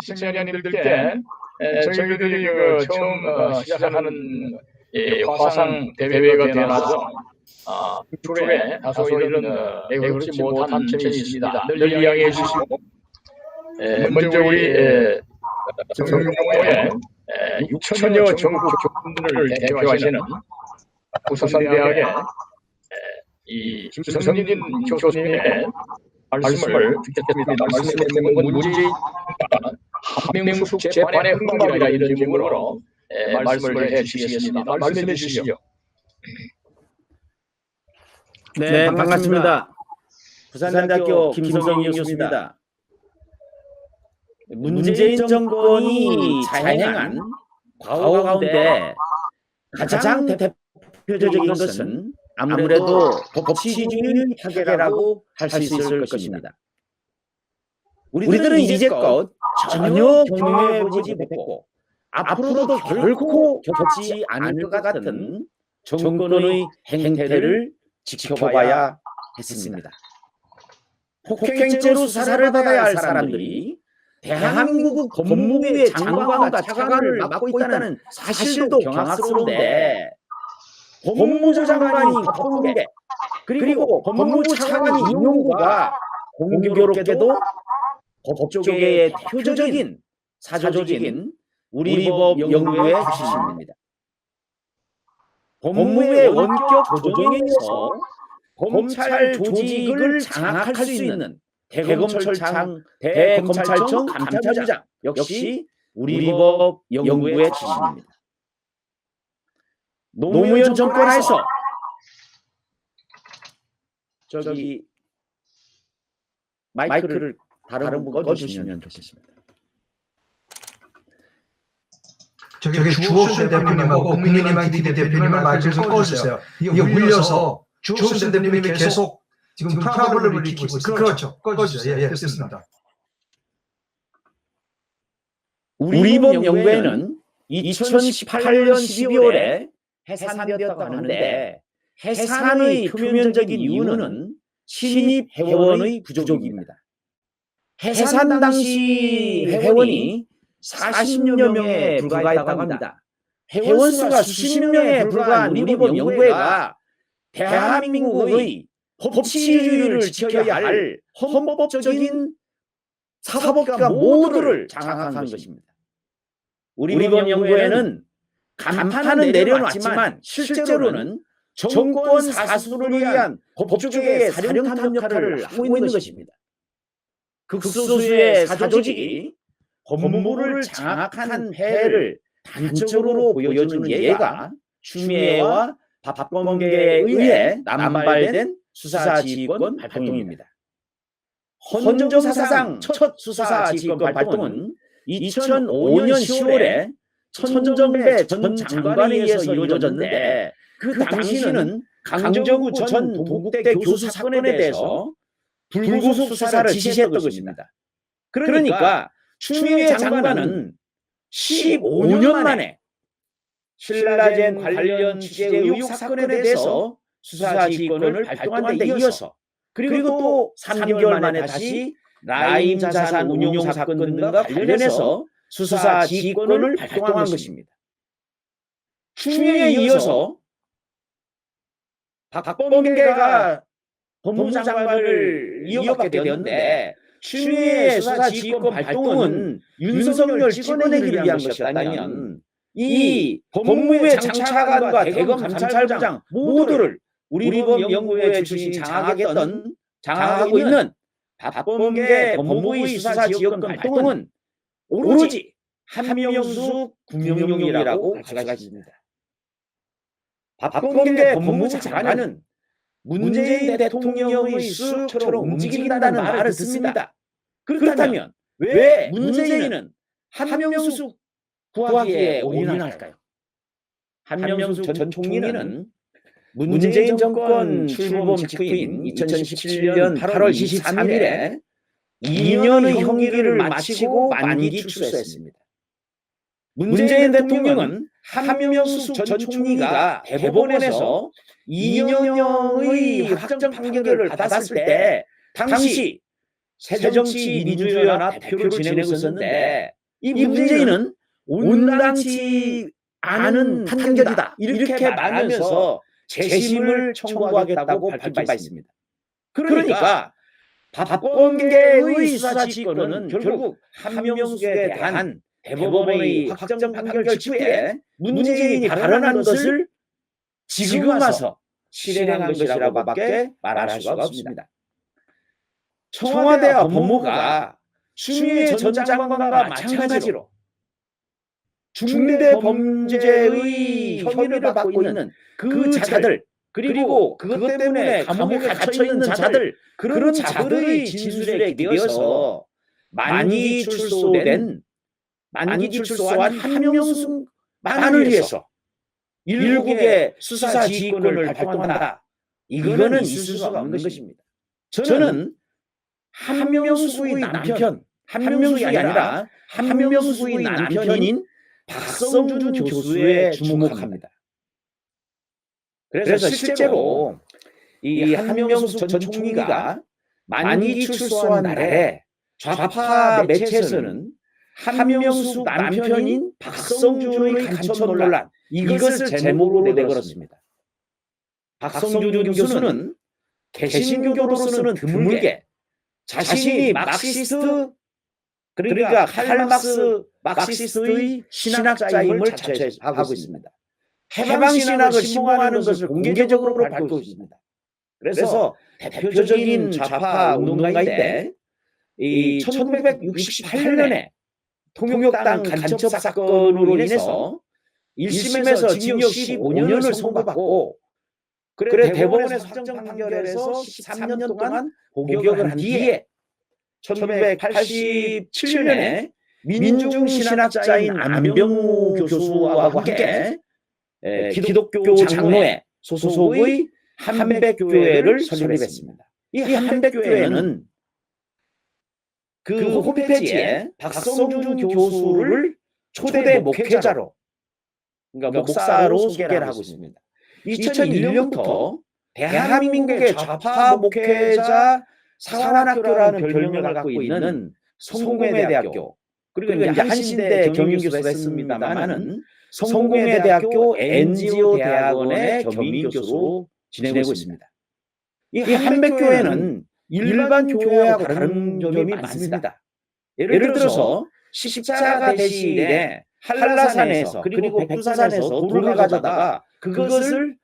시청자님들께 저희들이 처음 시작하는 화상 대회가 되어서 줄에 다소 이런 예기치 못한 점이 있습니다. 늘 이야기해 주시고 먼저 우리 정용호의 6천여 전국 교군들을 대표하시는 부산대학의 이 김성진 교수님의 말씀을 듣겠습니다. 말씀의 제목은 문재인 한명숙 재판의 흥망이라 이런 제목으로 말씀을 해주시겠습니다. 말씀해 주시죠. 네, 반갑습니다. 부산대학교 김성인 교수입니다. 문재인 정권이 자행한 과오 가운데 가장 대표적인 것은 아무래도 법치주의 파괴라고 할 수 있을 것입니다. 우리들은 이제껏 전혀 경험해보지 못했고 앞으로도 결코 겪지 않을 것 같은 정권의 행태를 지켜봐야 했습니다. 폭행죄로 수사를 받아야 할 사람들이 대한민국 법무부의 장관과 차관을 맡고 있다는 사실도 경악스러운데 법무부 장관이 박범계 그리고 법무부 차관이 임용구가 공교롭게도 법조계의 대표적인 사조직인 우리법 연구회 출신입니다. 법무부의 원격 조정에 의해서 검찰 조직을 장악할 수 있는 대검찰청 감찰부장 역시 우리법 연구회 출신입니다. 노무현 정권에서 저기 마이크를 다른 분 꺼주시면 좋겠습니다. 저기 주호순 대표님하고 국민의힘 기대 대표님을 마이크를 좀 꺼주세요. 이게 울려서 주호순 대표님이 계속 지금 트러블을 일으키고 있어요. 그렇죠. 꺼주세요. 예, 됐습니다. 우리법 연구회는 2018년 12월에 해산되었다고 하는데 해산의 표면적인 이유는 신입 회원의 부족입니다. 해산 당시 회원이 40여 명에 불과했다고 합니다. 회원 수가 수십 명에 불과한 우리본 연구회가 대한민국의 법치주의를 지켜야 할 헌법적인 사법기관 모두를 장악한 것입니다. 우리본 연구회는 간판은 내려놨지만 실제로는 정권 사수를 위한 법조계의 사령탑 역할을 하고 있는 것입니다. 극소수의 사조직이 법무부를 장악한 회를 단적으로 보여주는 예가 추미애와 박범계에 의해 남발된 수사지휘권 발동입니다. 헌정사상 첫 수사지휘권 발동은 2005년 10월에 천정배 전 장관에 의해서 이루어졌는데 그 당시는 강정구 전 동국대 교수 사건에 대해서 불구속 수사를 지시했던 것입니다. 그러니까 추미애 장관은 15년 만에 신라젠 관련 취재 의혹 사건에 대해서 수사지휘권을 발동한 데 이어서 그리고 또 3개월 만에 다시 라임 자산 운용 사건 등과 관련해서 수사지휘권을 발동한 것입니다. 추미애에 이어서 박범계가 법무부 장관을 이어받게 되었는데 추미애의 수사지휘권 발동은 윤석열 찍어내기를 위한 것이었다면 이 법무부의 장차관과 대검 감찰부장 모두를 우리법 연구회 출신 장악하고 있는 박범계 법무부의 수사지휘권 발동은 오로지 한명숙 국명용이라고 할 수가 있습니다. 박범계 법무부 장관은 문재인 대통령의 수처럼 움직인다는 말을 듣습니다. 그렇다면 왜 문재인은 한명숙 구하기에 올인할까요? 한명숙 전 총리는 문재인 정권 출범 직후인 2017년 8월 23일에 2년의 형기를 마치고 만기 출소했습니다. 문재인 대통령은 한명숙 전 총리가 대법원에서 2년형의 확정 판결을 받았을 때 당시 새정치민주연합 대표를 지내고 있었는데 이 문재인은 온당치 않은 판결이다 이렇게 말하면서 재심을 청구하겠다고 밝힌 바 있습니다. 그러니까 박범계의 수사지휘권은 결국 한명숙에 대한 대법원의 확정 판결 직후에 문재인이 발언한 것을 지금 와서 실행한 것이라고밖에 말할 수가 없습니다. 청와대와 법무부가 추미애 전 장관과 마찬가지로 중대범죄의 혐의를 받고 있는 그 자들 그리고 그것 때문에 감옥에 갇혀 있는 자들 그런 자들의 진술에 기대어서 만기 출소한 한명숙만을 위해서 일국의 수사지휘권을 발동한다. 이거는 있을 수가 없는 것입니다. 저는 한명숙의 남편, 한명숙이 아니라 한명숙의 남편인 박성준 교수에 주목합니다. 그래서 실제로 이 한명숙 전 총리가 만기 출소한 날에 좌파 매체에서는 한명숙 남편인 박성준의 간첩 논란 이것을 제목으로 내걸었습니다. 박성준 교수는 개신교로서는 드물게 자신이 마르크시스트 그러니까 마르크시스트의 신학자임을 자처하고 있습니다. 해방신학을 신봉하는 것을 공개적으로 밝히고 있습니다. 그래서 대표적인 좌파 운동가인데 이 1968년에 통역당 간첩 사건으로 인해서 1심에서 징역 15년을 선고받고 그래 대법원에서 확정 판결해서 13년 동안 복역을 한 뒤에 1987년에 민중신학자인 안병우 교수와 함께 기독교 장로회 소속의 한백교회를 설립했습니다. 이 한백교회는 그 홈페이지에 박성준 교수를 초대 목회자로 그러니까 목사로 소개를 하고 있습니다. 2001년부터 대한민국의 좌파 목회자 사관학교라는 별명을 갖고 있는 성공회대학교, 그리고 이제 한신대 경영교수도 했습니다만은 성공회대학교 NGO 대학원의 겸임 교수로 지내고 있습니다. 이 한백교회는 일반 교회하고 다른 점이 많습니다. 예를 들어서 십자가 대시일에 한라산에서 그리고 백두산에서 돌을 가져다가 그것을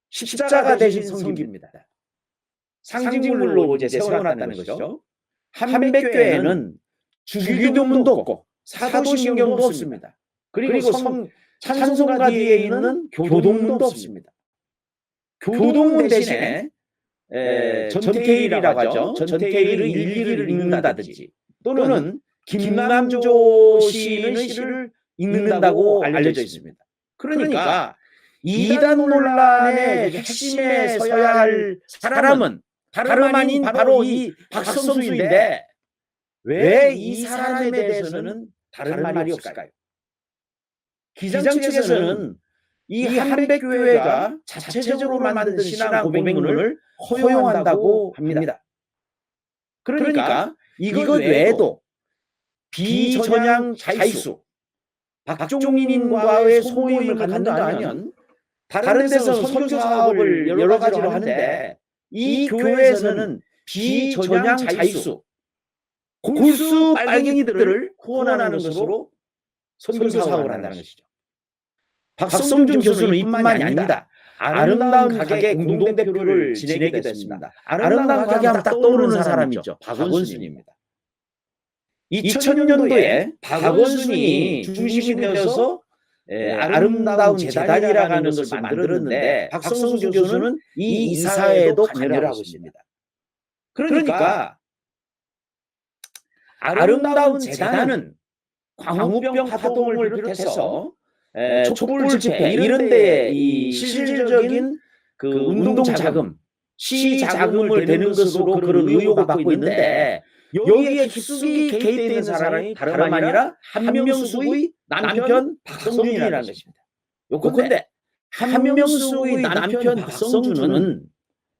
십자가 대신 섬깁니다. 상징물로 이제 세워놨다는 것이죠. 한백교회는 주기도문도 없고 사도신경도 없습니다. 그리고 찬송가 뒤에 있는 교동문도 없습니다. 교동문 대신에 전태일이라고 하죠. 전태일의 일기를 읽는다든지 또는 김남조 시인의 시를 읽는다고 알려져 있습니다. 그러니까 이단 논란의 핵심에 서야 할 사람은 다름 아닌 바로 이 박성수인데 왜 이 사람에 대해서는 다른 말이 없을까요? 기장 측에서는 이 한백교회가 자체적으로 만든 신앙 고백문을 허용한다고 합니다. 그러니까 이것 외에도 비전향 자이수, 박종민과의 소모임을 갖는다면 다른 데서는 선교 사업을 여러 가지로 하는데 이 교회에서는 비전향 자이수, 골수 빨갱이들을 후원하는 것으로 선교 사업을 한다는 것이죠. 박성준 교수는 이뿐만이 아닙니다. 아름다운 가게 공동대표를 지내게 됐습니다. 아름다운 가게 하면 딱 떠오르는 사람이 있죠. 박원순입니다. 2000년도에 박원순이 중심이 되어서 아름다운 재단이라는 것을 만들었는데 박성준 교수는 이 이사회에도 관여를 하고 있습니다. 그러니까 아름다운 재단은 광우병 파동을 비롯해서 촛불 집회 이런 데에 이 실질적인 그 운동 자금, 시 자금을 대는 것으로 그런 의혹을 받고 있는데 여기에 깊숙이 개입되어 있는 사람이 다름 아니라 한명숙의 남편 박성준이라는 것입니다. 요건데 한명숙의 남편 박성준은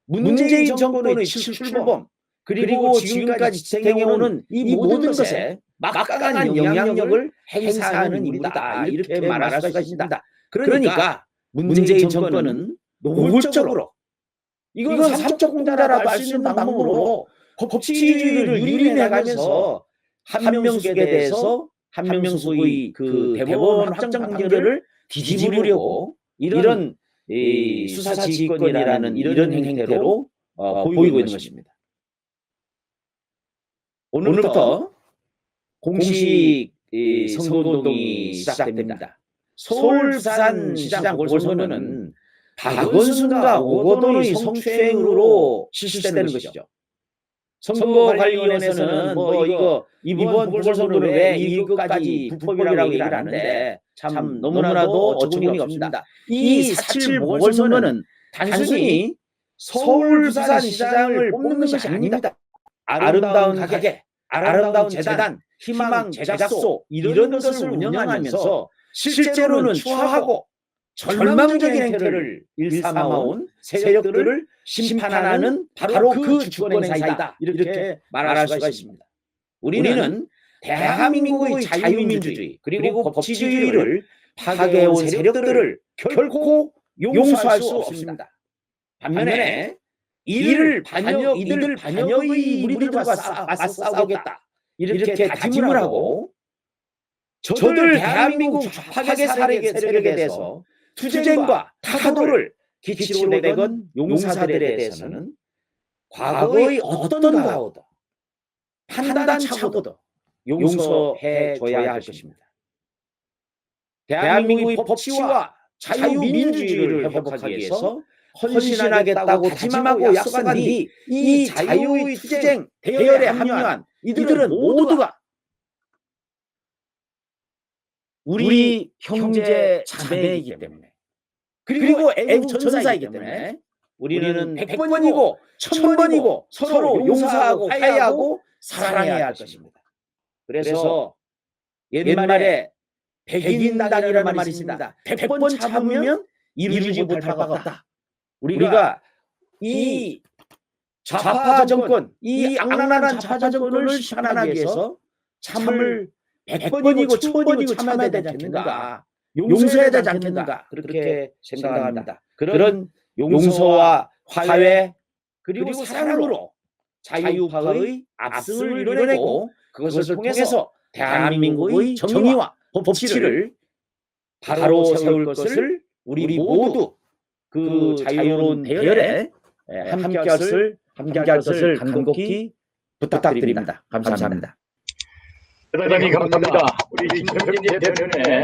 문재인 정권의 출범 그리고 지금까지 진행해오는 이 모든 것에 막강한 영향력을 행사하는 인물이다 이렇게 말할 수가 있습니다. 그러니까 문재인 정권은 노골적으로 이건 삼척공자라도 할 수 있는 방법으로 법치주의를 유린해가면서 한명숙에 대해서 한명숙의 그 대법원 확정 판결을 뒤집으려고 이런 수사지휘권이라는 이런 행태로 보이고 있는 것입니다. 오늘부터 공식 선거운동이 시작됩니다. 서울, 부산 시장 보궐선거는 박원순과 오거돈의 성추행으로 실시되는 것이죠. 선거관리위원회에서는 이번 보궐선거를 왜 이것까지 불법이라고 얘기를 하는데 참 너무나도 어처구니가 없습니다. 이 4.7 보궐선거는 단순히 서울, 부산 시장을 뽑는 것이 아닙니다. 아름다운 가게, 아름다운 재단, 희망 제작소 이런 것을 운영하면서 실제로는 추하고 절망적인 행태를 일삼아온 세력들을 심판하는 바로 그 주권행사이다 이렇게 말할 수가 있습니다. 우리는 대한민국의 자유민주주의 그리고 법치주의를 파괴해온 세력들을 결코 용서할 수 없습니다. 반면에 이들 반역의 우리들과 싸우겠다 이렇게 다짐을 하고 저들 대한민국 파괴 세력에 대해서 투쟁과 타도를 기치로 내건 용사들에 대해서는 과거의 어떤 가오도 판단착오도 용서해 줘야 할 것입니다. 대한민국의 법치와 자유민주주의를 회복하기 위해서 헌신하겠다고 다짐하고 약속한 이 자유의 투쟁 대열에 합류한 이들은 모두가 우리 형제 자매이기 때문에 그리고 애국 전사이기 때문에 우리는 100번이고 1000번이고 서로 용서하고 화해하고 사랑해야 할 것입니다. 그래서 옛말에 백인당이라는 말이 있습니다. 100번 참으면 이루지 못할 바가 없다. 우리가 이 좌파 정권, 이 악랄한 좌파 정권을 심판하기 위해서 참을 100번이고 1000번이고 참아야 되지 않겠는가, 용서해야 되지 않겠는가, 그렇게 생각합니다. 그런 용서와 화해 그리고 사랑으로 자유화의 압승을 이뤄내고 그것을 통해서 대한민국의 정의와 법치를 바로 세울 것을 우리 모두 그 자유로운 대열에 함께할 것을 간곡히 부탁드립니다. 감사합니다. 대단히 감사합니다. 우리 김성진 대표님의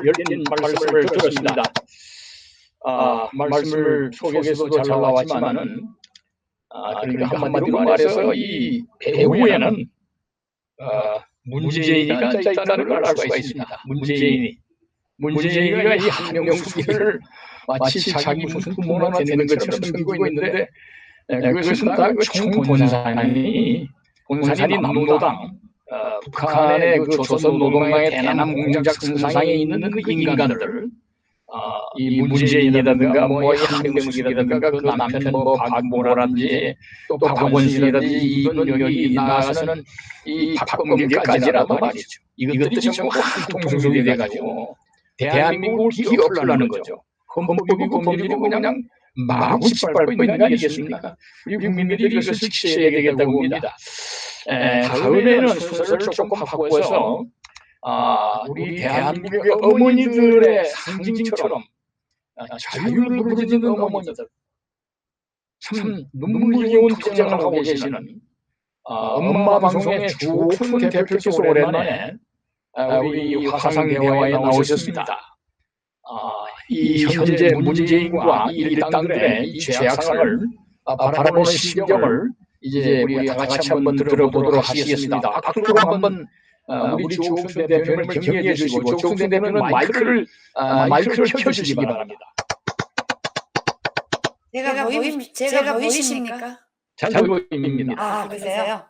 열띤 말씀을 들었습니다. 말씀을 속에서도 잘 나왔지만은 그러니까 한마디로 말해서 이 배후에는 문재인이가 있다는 걸 알 수가 있습니다. 문재인이가 이 한명숙이를 마치 자기 무슨 부모나 되는 것처럼 섬기고 있는데, 그것은 다 총본산이 남노당, 북한의 그 조선노동당의 대남 공작 선상에 있는 그 인간들, 이 문재인이라든가 뭐 한명숙이라든가 그 남편 뭐 박모라든지 또 박원순이라든지 이번 여기 나가서는 이 박범계까지라도 말이죠. 이것들이 전부 한 통속이 돼가지고 대한민국을 기업하려는 거죠. 헌법이고 법률이고 그냥 마구 짓밟고 있는 거 아니겠습니까? 우리 국민들이 이것을 지켜야 되겠다고 봅니다. 다음에는 순서를 조금 바꾸어서 우리 대한민국의 어머니들의 상징처럼 자유를 부르짖는 어머니들, 참 눈물겨운 투쟁을 하고 계시는 엄마 방송의 주옥순 대표께서 오랜만에 우리 화상대화에 나오셨습니다. 이 현재 문재인과 이 일당들의 이 죄악상을 바라보는 심경을 이제 우리 다 같이 한번 들어보도록 하시겠습니다. 앞으로 한번 우리 주옥순 대표님을 격려해 주시고, 주옥순 대표는 마이크를 켜주시기 바랍니다. 제가 보이십니까? 잘 보입니다. 그러세요?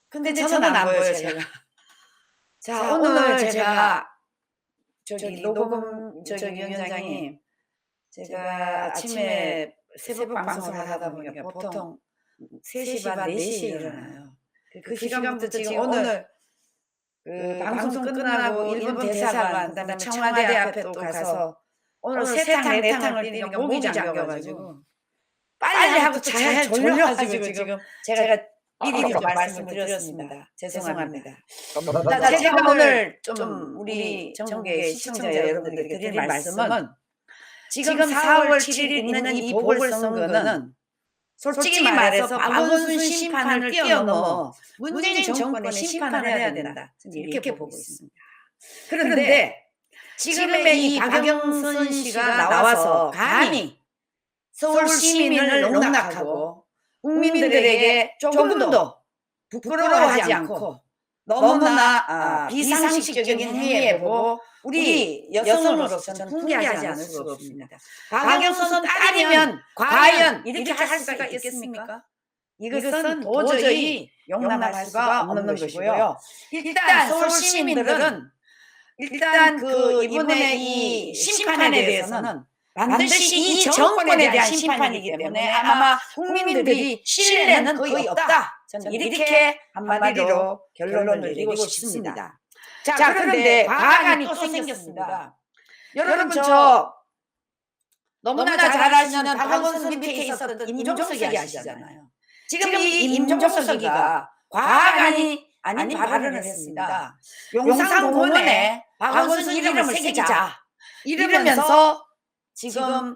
근데 저는 안 보여요, 제가. 자, 오늘 제가 녹음 위원장님, 제가 아침에 새벽 방송을 하다 보니까 보통 3시 반, 4시에 일어나요. 그 시간부터 지금 오늘 그 방송 끝나고 일본 대사관, 그다음에 청와대 앞에 또 가서 오늘 세탕, 내탕을 뛰니까 목이 잠겨가지고 빨리 하고 잘 졸려가지고 지금 제가 미리 좀 말씀을 드렸습니다. 죄송합니다. 제가 오늘 좀 우리 전국의 시청자 여러분들에게 드릴 말씀은 지금 4월 7일 있는 이 보궐선거는 솔직히 말해서 박원순 심판을 뛰어넘어 문재인 정권의 심판을 해야 된다. 이렇게 보고 있습니다. 그런데 지금의 이 박영선 씨가 나와서 감히 서울 시민을 농락하고 국민들에게 조금도 부끄러워하지 않고 너무나 비상식적인 행위에 보고 우리 여성으로서 저는 fun계하지 않을 수가 없습니다. 박영선 딸이면 과연 이렇게 할 수가 있겠습니까? 이것은 도저히 용납할 수가 없는 것이고요. 일단 서울 시민들은 일단 그 이번에 이 심판에 대해서는 반드시 이 정권에 대한 심판이기 때문에 아마 국민들이 신뢰는 거의 없다. 저는 이렇게 한마디로 결론을 내리고 싶습니다. 자, 그런데 과간이 또 생겼습니다. 여러분, 저 너무나 잘 아시는 박원순 밑에 있었던 임종석이 아시잖아요. 지금 이 임종석이가 과간이 아닌 발언을 했습니다. 용산공원에 박원순 이름을 새기자 이러면서 지금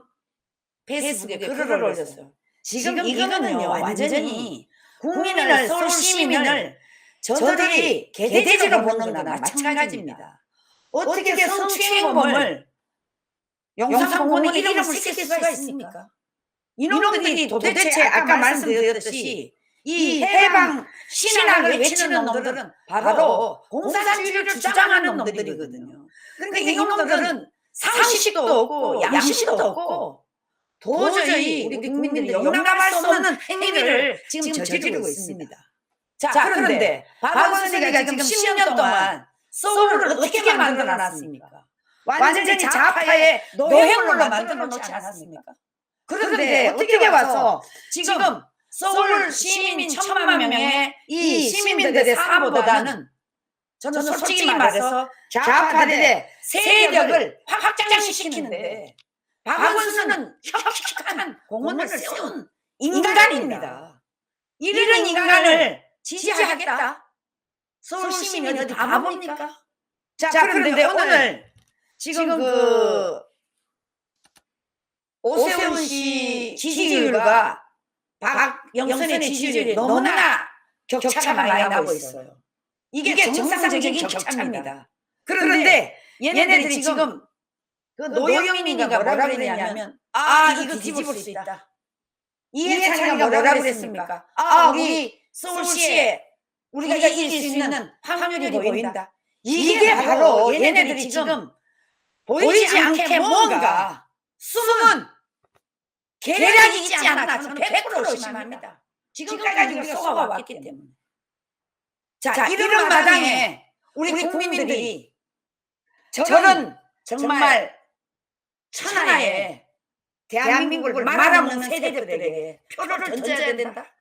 페이스북에 글을 올렸어요. 지금 이거는요, 완전히 국민을, 서울 시민을 저들이 개돼지로 보는 거나 마찬가지입니다. 어떻게 성추행범을 용산공원에 이름을 새길 수가 있습니까? 이놈들이 도대체 아까 말씀드렸듯이 이 해방 신학을 외치는 놈들은 바로 공산주의를 주장하는 놈들이거든요. 그러니까 이놈들은 상식도 없고 양식도 없고 도저히 우리 국민들이 용납할 수 없는 행위를 지금 저지르고 있습니다. 자, 그런데 박원순이가 지금 10년 동안 서울을 어떻게 만들어놨습니까? 완전히 좌파의 노획물로 만들어 놓지 않았습니까? 그런데 어떻게 와서 지금 서울 시민 1,000만 명의 이 시민들의 삶보다는 저는 솔직히 말해서 좌파들의 세력을 확장시키는데 박원순은 혁혁한 공헌을 세운 인간입니다. 이런 인간을 지지하겠다? 서울 시민이 어디 바보입니까? 자, 그런데 오늘 지금 오세훈 씨 지지율과 박영선의 지지율이 너무나 격차가 많이 나고 있어요. 이게 정상적인 격차입니다. 그런데 얘네들이 지금 그 노영민이가 뭐라 그랬냐면 이거 뒤집을 수 있다. 이해찬이가 뭐라 그랬습니까? 우리 서울시에 우리가 이길 수 있는 확률이 보인다. 이게 바로 얘네들이 지금 보이지 않게 뭔가 숨은 계략이 있지 않나 저는 100% 의심합니다. 지금까지 우리가 속아왔기 때문에. 자, 이런 마당에 우리 국민들이 저런 정말 천하의 대한민국을 말아먹는 세력들에게 표를 던져야 된다.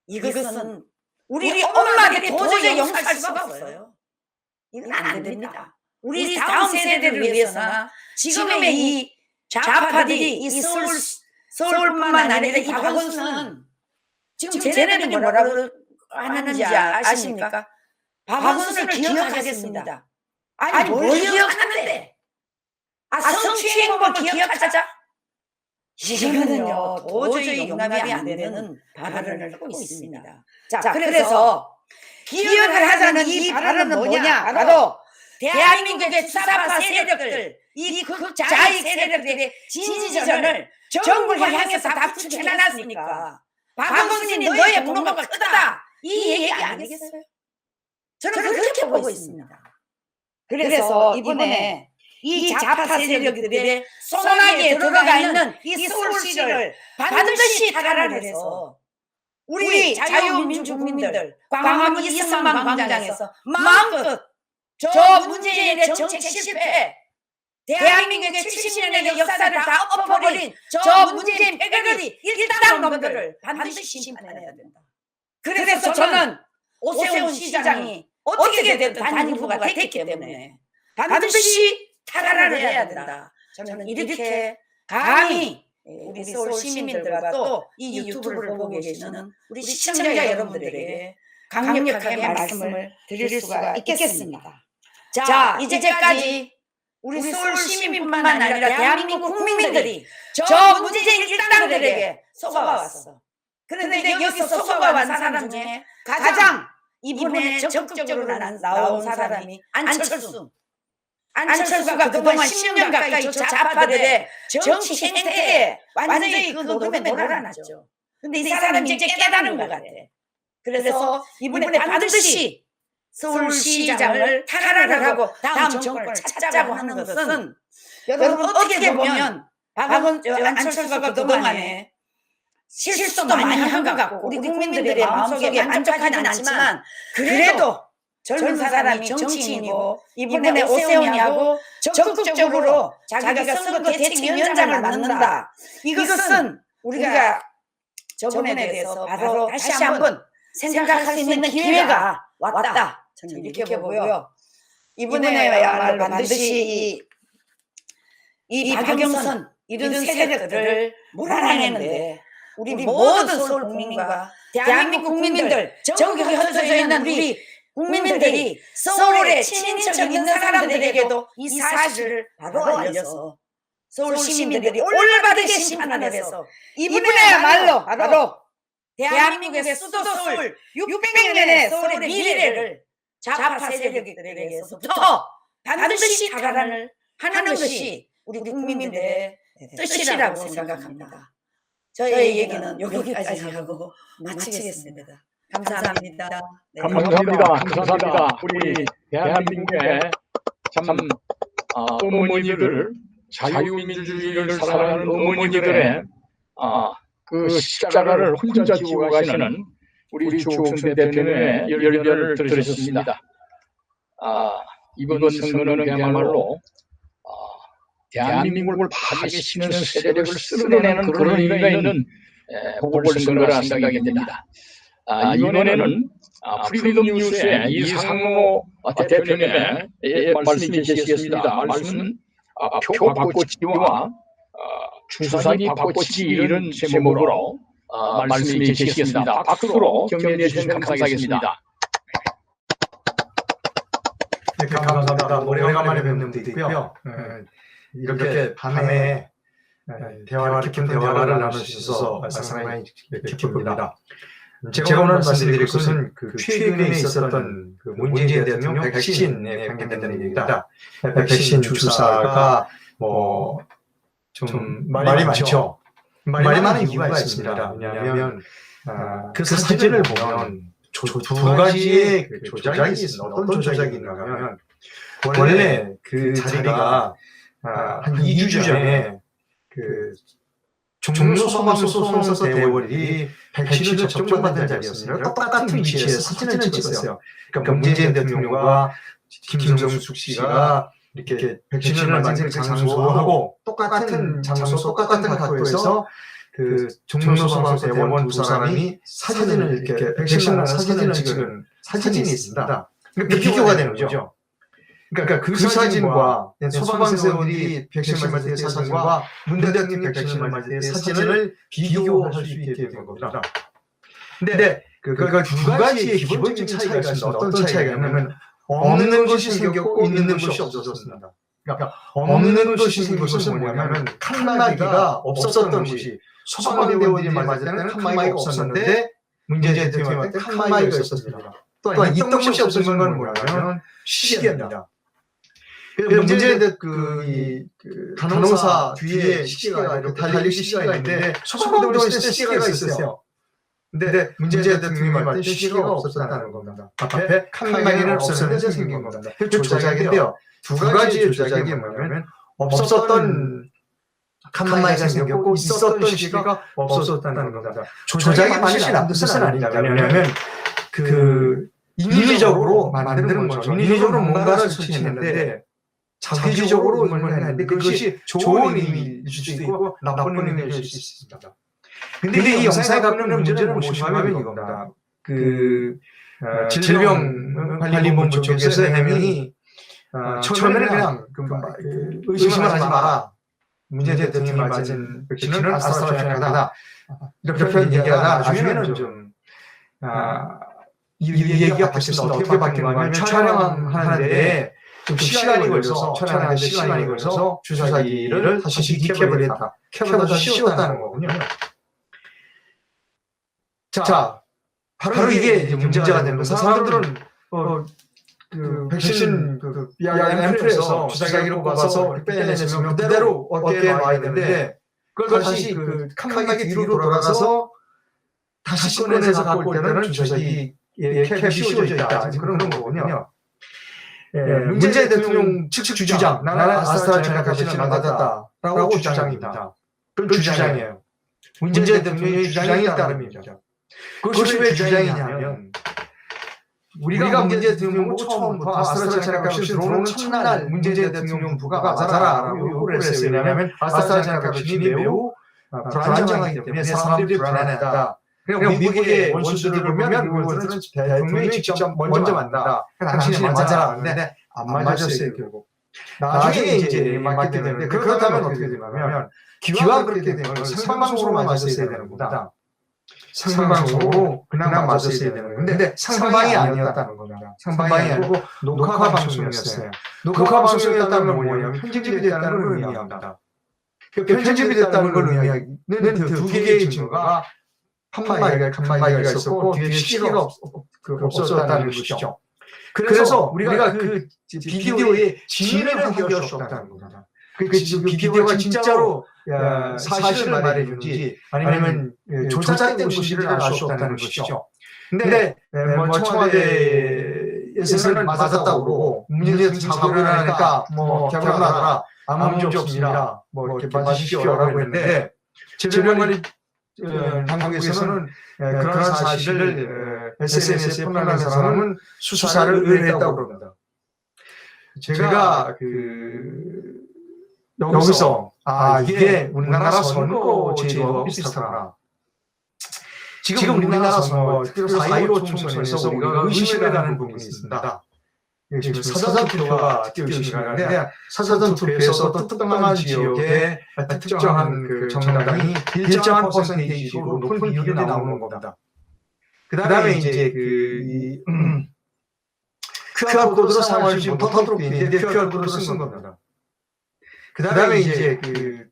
이것은 우리 엄마들이 도저히 용서할 수가 없어요. 이건 안 됩니다. 우리 다음 세대를 위해서나 지금의 이 좌파들이 이 서울뿐만 아니라 이 박원순은 지금 쟤네들이 뭐라고 하는지 아십니까? 박원순을 기억하겠습니다. 아니 뭘 기억하는데? 성추행범을 기억하자? 이거는요 도저히 용납이 안 되는 발언을 하고 있습니다. 자, 그래서 기억을 하자는 이 발언은 뭐냐? 바로 대한민국의 주사파 세력들, 이 극좌익 세력들의 진지전을 정부를 향해서 다 구축해놨으니까 박원순이 너의 공로가 크다 이 얘기 아니겠어요? 저는 그렇게 보고 있습니다. 그래서 이번에 이 좌파 세력들의 소나기에 들어가 있는 이 서울시를 반드시 탈환을 해서 우리 자유민주국민들 광화문 이승만 광장에서 마음껏 저 문재인의 정책 실패, 대한민국의 70년의 역사를 다 엎어버린 저 문재인 패거리 일당 놈들을 반드시 심판해야 된다. 그래서 저는 오세훈 시장이 어떻게 됐든 단일후보가 됐기 때문에 반드시 탈환을 해야 된다. 저는 이렇게 감히 우리 서울 시민들과 또 이 유튜브를 보고 계시는 우리 시청자 여러분들에게 강력하게 말씀을 드릴 수가 있겠습니다. 자, 이제까지 우리 서울 시민뿐만 아니라 대한민국 국민들이 저 문재인 일당들에게 속아왔어. 그런데 여기서 속아온 사람 중에 가장 이번에 적극적으로 나온 사람이 안철수가 그동안 10년 가까이 저 좌파들의 정치 행태에 완전히 그 노름에 놀아놨죠. 근데 이 사람이 이제 깨달은 것 같아. 그래서 이번에 반드시 서울시장을 탈환을 하고 다음 정권을 찾자고 하는 것은 여러분 어떻게 보면 안철수가 그동안에 실수도 많이 한 것 같고 우리 국민들의 마음속에 만족하지는 않지만 그래도 젊은 사람이 정치인이고 이번에 오세훈이하고 적극적으로 자기가 선거 대책위원장을 맡는다. 이것은 우리가 저번에 대해서 바로 다시 한번 생각할 수 있는 기회가 왔다. 저는 이렇게 보고요. 이번에야말로 반드시 이 박영선 이런 세력들을 몰아내는데 우리 모든 서울 국민과 대한민국 국민들 전국에 흩어져 있는 우리 국민들이 서울에 친인척 있는 사람들에게도 이 사실을 바로 알려서 서울 시민들이 올바르게 심판을 해서 이번에야말로 바로 대한민국의 수도 서울 600년의 서울의 미래를 좌파 세력들에게서부터 반드시 탈환을 하는 것이 우리 국민들의 뜻이라고 생각합니다. 저의 얘기는 여기까지 하고 마치겠습니다. 감사합니다. 네. 감사합니다. 우리 대한민국의 참 어머니들, 자유민주주의를 사랑하는 어머니들의 그 십자가를 혼자 지고 가시는 우리 주옥순 대표님의 열변을 들으셨습니다. 이번 선거는 그야말로 대한민국을 파괴시키는 세력을 쓸어내는 그런 의미가 있는 보궐선거라 생각이 됩니다. 이번에는 프리덤 뉴스의 이상로 대표님의 말씀이 계시겠습니다. 말씀은 표 바꿔치기와 주사기 바꿔치기 이런 제목으로 말씀이 계시겠습니다. 박수로 격려해 주시면 감사하겠습니다. 네, 감사합니다. 오래간만에 뵙는 분도 있고요. 이렇게 밤에 깊은 대화를 나눌 수 있어서 상당히 기쁩니다. 제가 오늘 말씀드릴 것은 최근에 있었던 문재인 대통령 백신에 관계되는 얘기입니다. 백신 주사가 좀 말이 많죠. 말이 많은 이유가 있습니다. 왜냐하면 그 사진을 보면 두 가지의 조작이 있습니다. 어떤 조작이 있는가 하면 원래 그 자리가 한 2주 전에 종로 소방서 대원이 백신을 접종받은 자리였습니다. 똑같은 위치에 사진을 찍었어요. 그러니까 문재인 대통령과 김정숙 씨가 이렇게 백신을 맞은 장소하고 똑같은 장소, 똑같은 각도에서 그 종로 소방서 대원 두 사람이 사진을 이렇게 백신을 사진을 찍은 사진이 있습니다. 그러니까 비교가 되는 거죠. 그러니까 그 사진과 소방서원들이 백신을 맞을 때 사진과 문 대통령이 백신을 맞을 때 사진을 비교할 수 있게 된 겁니다. 근데 그러니까 두 가지의 기본적인 차이가 있습니다. 어떤 차이가 있냐면 없는 것이 생겼고 있는 것이 없어졌습니다. 그러니까 없는 것이 생긴 것은 뭐냐면 칸막이가 없었던 것이 소방대원들이 맞을 때는 칸막이가 없었는데 문재인 대통령한테 칸막이가 있었습니다. 또한 있던 것이 없어진 건 뭐냐면 시계입니다. 문재인 간호사 뒤에 시계가 이렇게 달린 시계가 있는데 소방대원이 쓸 때 시계가 있었어요. 근데 문재인 대통령이 말할 때 시계가 없었다는 겁니다. 앞에 칸막이는 없었는데 생긴 겁니다. 조작인데요. 두 가지의 조작이 뭐냐면 없었던 칸막이가 생겼고 있었던 시계가 없었다는 겁니다. 조작이 반드시 나쁜 뜻은 아닙니다. 왜냐하면 인위적으로 만드는 거죠. 인위적으로 뭔가를 설치했는데 자기적으로 뭔가를 했는데 그것이 좋은 의미일 수도 있고 나쁜 의미일 수 있습니다. 근데 이 영상에 갖고 있는 문제는 무엇이냐면 이겁니다. 질병관리본부 쪽에서 해명이 처음에는 그냥 의심을 하지 마라. 문재인 대통령이 맞은 백신은 아스트라제네카다. 이렇게 얘기하다 나중에는 좀 이 얘기가 바뀌었습니다. 어떻게 바뀌었냐면 촬영하는데 좀 시간이 걸려서 촬영하는데 시간이 걸려서 주사기를 다시 캡을 했다. 캡을 다시 씌웠다는 거군요. 자, 바로 이게 이제 문제가 되는 거예요. 사람들은 백신 앰플에서 주사기를 뽑아서 빼내면 그대로 어깨에 놔야 되는데 그걸 다시 칸막이 뒤로 돌아가서 다시 꺼내서 갖고 올 때는 주사기에 캡이 씌워져 있다. 그런 거군요. 문재인 대통령 측 주장, 나는 아스트라제네카 백신을 맞았다라고 주장입니다. 그건 주장이에요. 문재인 대통령의 주장이 따릅니다. 그것이 왜 주장이냐면 우리가 문재인 대통령 처음부터 아스트라제네카 백신 들어오는 첫날 문재인 대통령 정부가 맞아라라고 요구를 했어요. 왜냐하면 아스트라제네카 백신이 매우 불안정하기 때문에 사람들이 불안했다. 그러니까 미국의 원수들을 보면 미국은 대통령이 직접 먼저 만난다. 당신이 맞아라 하는데 안 맞았어요 결국. 나중에 이제 맞게 되는데 그렇다면 어떻게 되냐면 기왕 그렇게 되면 생방송으로 맞았어야 되는 겁니다. 생방송으로 그냥 맞았어야 되는 건데 근데 생방이 아니었다는 겁니다. 생방이 아니고 녹화 방송이었어요. 녹화 방송이었다는 건 뭐냐면 편집이 됐다는 걸 의미합니다. 편집이 됐다는 걸 의미하는 두 개의 증거가 칸막이가 있었고 뒤에 시계가 없었다는 것이죠. 그래서 우리가 그 비디오에 진위를 확인할 수 없다는 겁니다. 그 비디오가 진짜로 사실을 말해주는지 아니면 조작된 것인지를 알 수 없다는 것이죠. 근데 청와대에서는 맞았다고 그러고 문재인 사과를 하니까 결론하더라 아무 문제 없습니다. 이렇게 맞으십시오라고 했는데 제명관리 당국에서는 그런 사실을 SNS에 표현하는 사람은 수사를 의뢰했다고 그럽니다. 제가 여기서 이게 우리나라 선거 제도와 비슷하구나. 지금 우리나라 선거, 특히 4.15 총선에서 우리가 의심을 가는 부분이 있습니다. 지금 사전 투표가 특히 의심이 가는데 사전 투표에서 특정한 지역에 특정한 그 정당이 일정한 퍼센테이지로 높은 비율이 나오는 겁니다. 그 다음에 이제 QR코드로 사용할 수 있는 버터로 돼 있는데 QR코드를 쓴 겁니다. 그 다음에 이제 그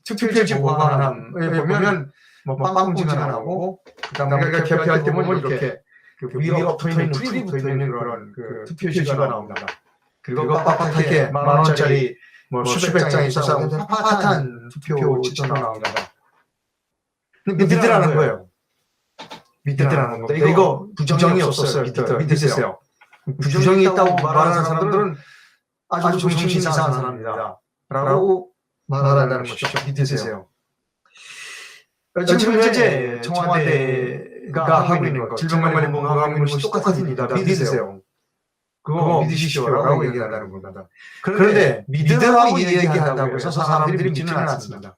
투표지 보관함에 보면 뭐 빵빵지가 나오고, 그 다음에 개표할 때 보면 이렇게 위로 붙어있는 풀이 붙어있는 그런 그 투표지가 나옵니다. 그리고 빳빳하게 10,000원짜리 뭐 수백 장이 있어서 빳빳한 투표지가 나옵니다. 근데 믿으라는 거예요. 믿으라는 겁니다. 이거 부정이 없었어요. 믿으세요. 부정이 있다고 말하는 사람들은 아주 정신이 이상한 사람입니다. 라고 말한다는 것이죠. 믿으세요. 지금 현재 청와대가 하고 있는 것, 질병관리본부가 하고 있는 것이 똑같습니다. 믿으세요. 그거 믿으시오라고 얘기한다는 겁니다. 그런데 믿으라고 얘기한다고 해서 사람들이 믿지는 않습니다.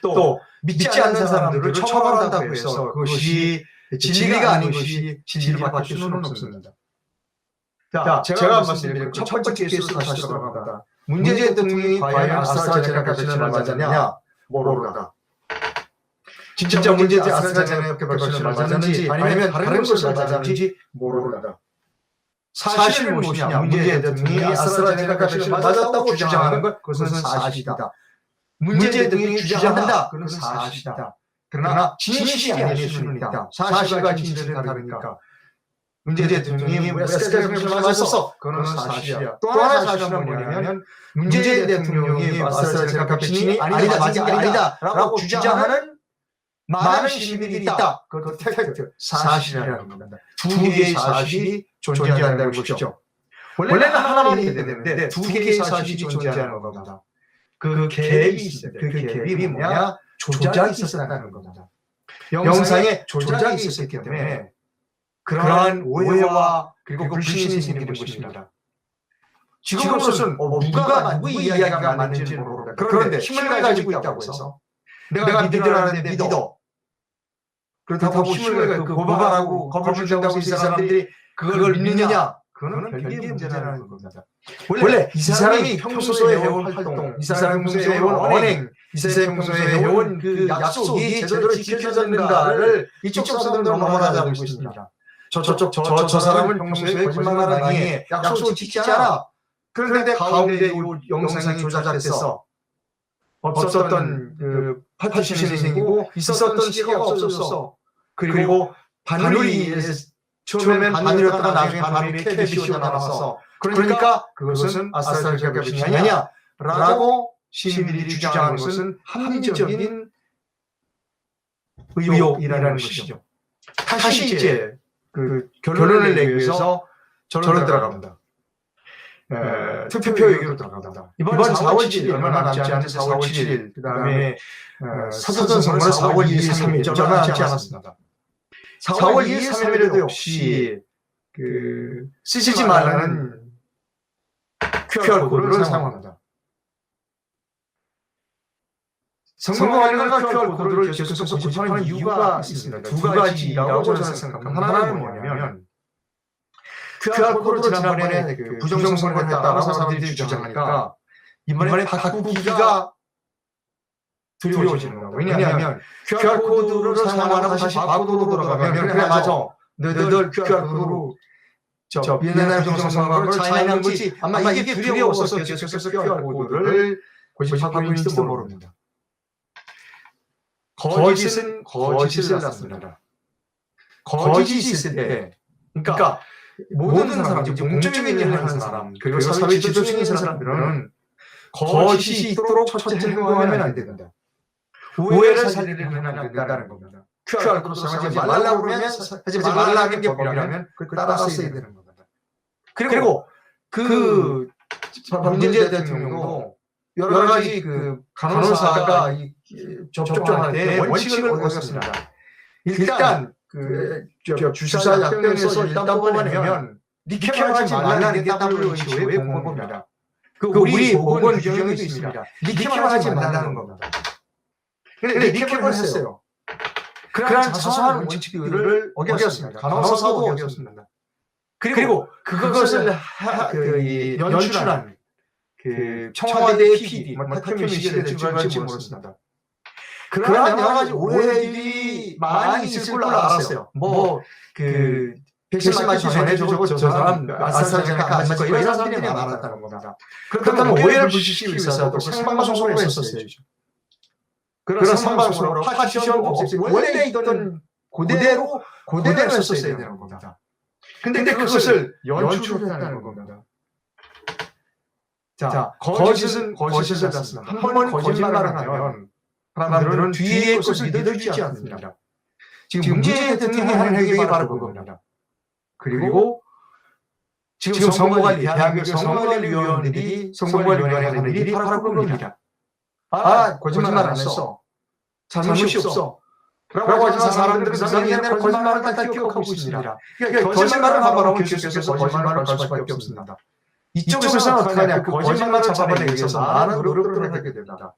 또 믿지 않는 사람들을 처벌한다고 해서 그것이 진리가 아닌 것이 진리를 바뀔 수는 없습니다. 자, 제가 말씀드린 첫 번째 케이스로 다시 돌아갑니다. 문재인 대통령이 과연 아스트라제네카 백신을 맞았느냐? 모르다. 진짜 문재인 아스트라제네카 백신을 맞았는지 아니면 다른 것을 맞았는지 모르다. 사실은 무엇이냐? 문재인 대통령이 아스트라제네카 백신을 맞았다고 주장하는 것, 그것은 사실이다. 문재인 대통령이 주장한다, 그건 사실이다. 그러나 진실이 아닐 수는 있다. 사실과 진실은 다르니까. 문재인 대통령이 아스트라제네카 백신을 맞았어, 그건 사실이야. 또 하나 사실은 뭐냐면 문재인 대통령이 아스트라제네카 백신이 아니다, 맞은 게 아니다 라고 주장하는 많은 시민들이 있다. 그것도 팩트, 사실이라는 겁니다. 두 개의 사실이 존재한다는 것이죠. 원래는 하나만 해야 되는데 두 개의 사실이 존재하는 겁니다. 그 갭이 있어요. 그 갭이 뭐냐? 조작이 있었다는 겁니다. 영상에 조작이 있었기 때문에 그러한 오해와 그리고 불신이 생기는 것입니다. 지금으로서는 누구 이야기가 맞는지는 모르겠다. 그런데 힘을 가지고 있다고 해서 내가 믿으라는데 믿어. 그렇다고 힘을 고발하고 겁을 준다고 해서 이 사람들이 그걸 믿느냐? 그거는 별개의 문제라는 겁니다. 원래 이 사람이 평소에 해온 활동, 이 사람이 평소에 해온 언행, 이 사람이 평소에 해온 그 약속이 제대로 지켜졌는가를 이쪽 사람들은 너무나 잘 알고 있습니다. 저 사람은 평소에 거짓말을 당해 약속을 지키지 않아. 그런데 가운데 이 영상이 조작돼서 없었던 그 파티션이 생기고 있었던 시계가 없었어. 그리고 바늘이 처음엔 바늘이었다가 나중에 바늘이 캡이시오가 나왔어. 그러니까 그것은 아스트라제네카 백신이 아니냐 라고 시민들이 주장하는 것은 합리적인 의혹이라는 것이죠. 다시 이제 그 결론을 내기 위해서 저로 들어갑니다. 투표 얘기로 들어갑니다. 이번 4월 7일, 얼마 남지 않은 4월 7일, 그 다음에 사전 선거는 4월 2일, 3일, 얼마 남지 않았습니다. 4월 2일, 3일에도 역시 쓰지 말라는 QR코드를 사용합니다. 선거관리가 QR코드를 계속 고집하는 이유가 있습니다. 두 가지라고 저는 생각합니다. 하나는 뭐냐면 QR코드로 지난번에 부정선거를 했다고 사람들이 주장하니까 이번에 바꾸기가 두려워지는 거예요. 왜냐하면 QR코드를 사용하고 다시 바꾸도록 들어가면 그래 맞아. 너희들 QR코드로 옛날 부정선거를 차이난 거지. 아마 이게 두려워서 계속해서 QR코드를 고집하고 있는지도 모릅니다. 거짓은 거짓을 낳습니다. 거짓이 있을 때 그러니까 모든 사람, 공적인 일을 하는 사람, 그리고 사회 지도층에 있는 사람들은 거짓이 있도록 첫째 행동하면 안 된다. 오해를 살리는 하면 안 된다는 겁니다. QR코드 사용하지 말라고 그러면 하지 말라는 게 법이라면 그걸 따라서야 되는 겁니다. 그리고 문재인 대통령도 여러 가지 간호사가 접종할 때 원칙을 거뒀습니다. 일단 주사 약병에서 일단 뽑아내면 리캡하지 말라는 게 WHO의 공법입니다. 우리 보건 규정에도 있습니다. 리캡만 하지 말라는 겁니다. 근데 리캡을 했어요. 그러한 사소한 원칙들을 어겼습니다. 간호사도 어겼습니다. 그리고 그것을 연출한 청와대의 PD, 태평양 시절에 될지 모르겠습니다. 그러한 여러 가지 오해들이 많이 있을 걸로 알았어요. 백신 맞기 전에 저 사람 아스트라제네카 안 맞고 이런 사람들이 많았다는 겁니다. 그렇다면 오해를 부식시키기 위해서도 생방송으로 했었어요. 그런 생방송으로 파티션 없애고 원래 있던 그대로 했었어야 되는 겁니다. 근데 그것을 연출했다는 겁니다. 자, 거짓은 않습니다. 한 번 거짓말을 하면 사람들은 뒤에 것을 믿어주지 않습니다. 지금 문재인 대통령이 하는 행동이 바로 그겁니다. 그리고 지금 선거관리, 대한민국 선거관리위원들이 선거관리위원회 하는 일이 바로 그겁니다. 거짓말 안 했어. 잘못이 없어. 라고 하지만 사람들은 그 사람이 옛날에 거짓말을 다 기억하고 있습니다. 그러니까 거짓말을 하면 계속해서 거짓말을 할 수밖에 없습니다. 이쪽에서는 어떻게 하냐. 그 거짓말을 잡아내기 위해서 많은 노력들을 하게 됩니다.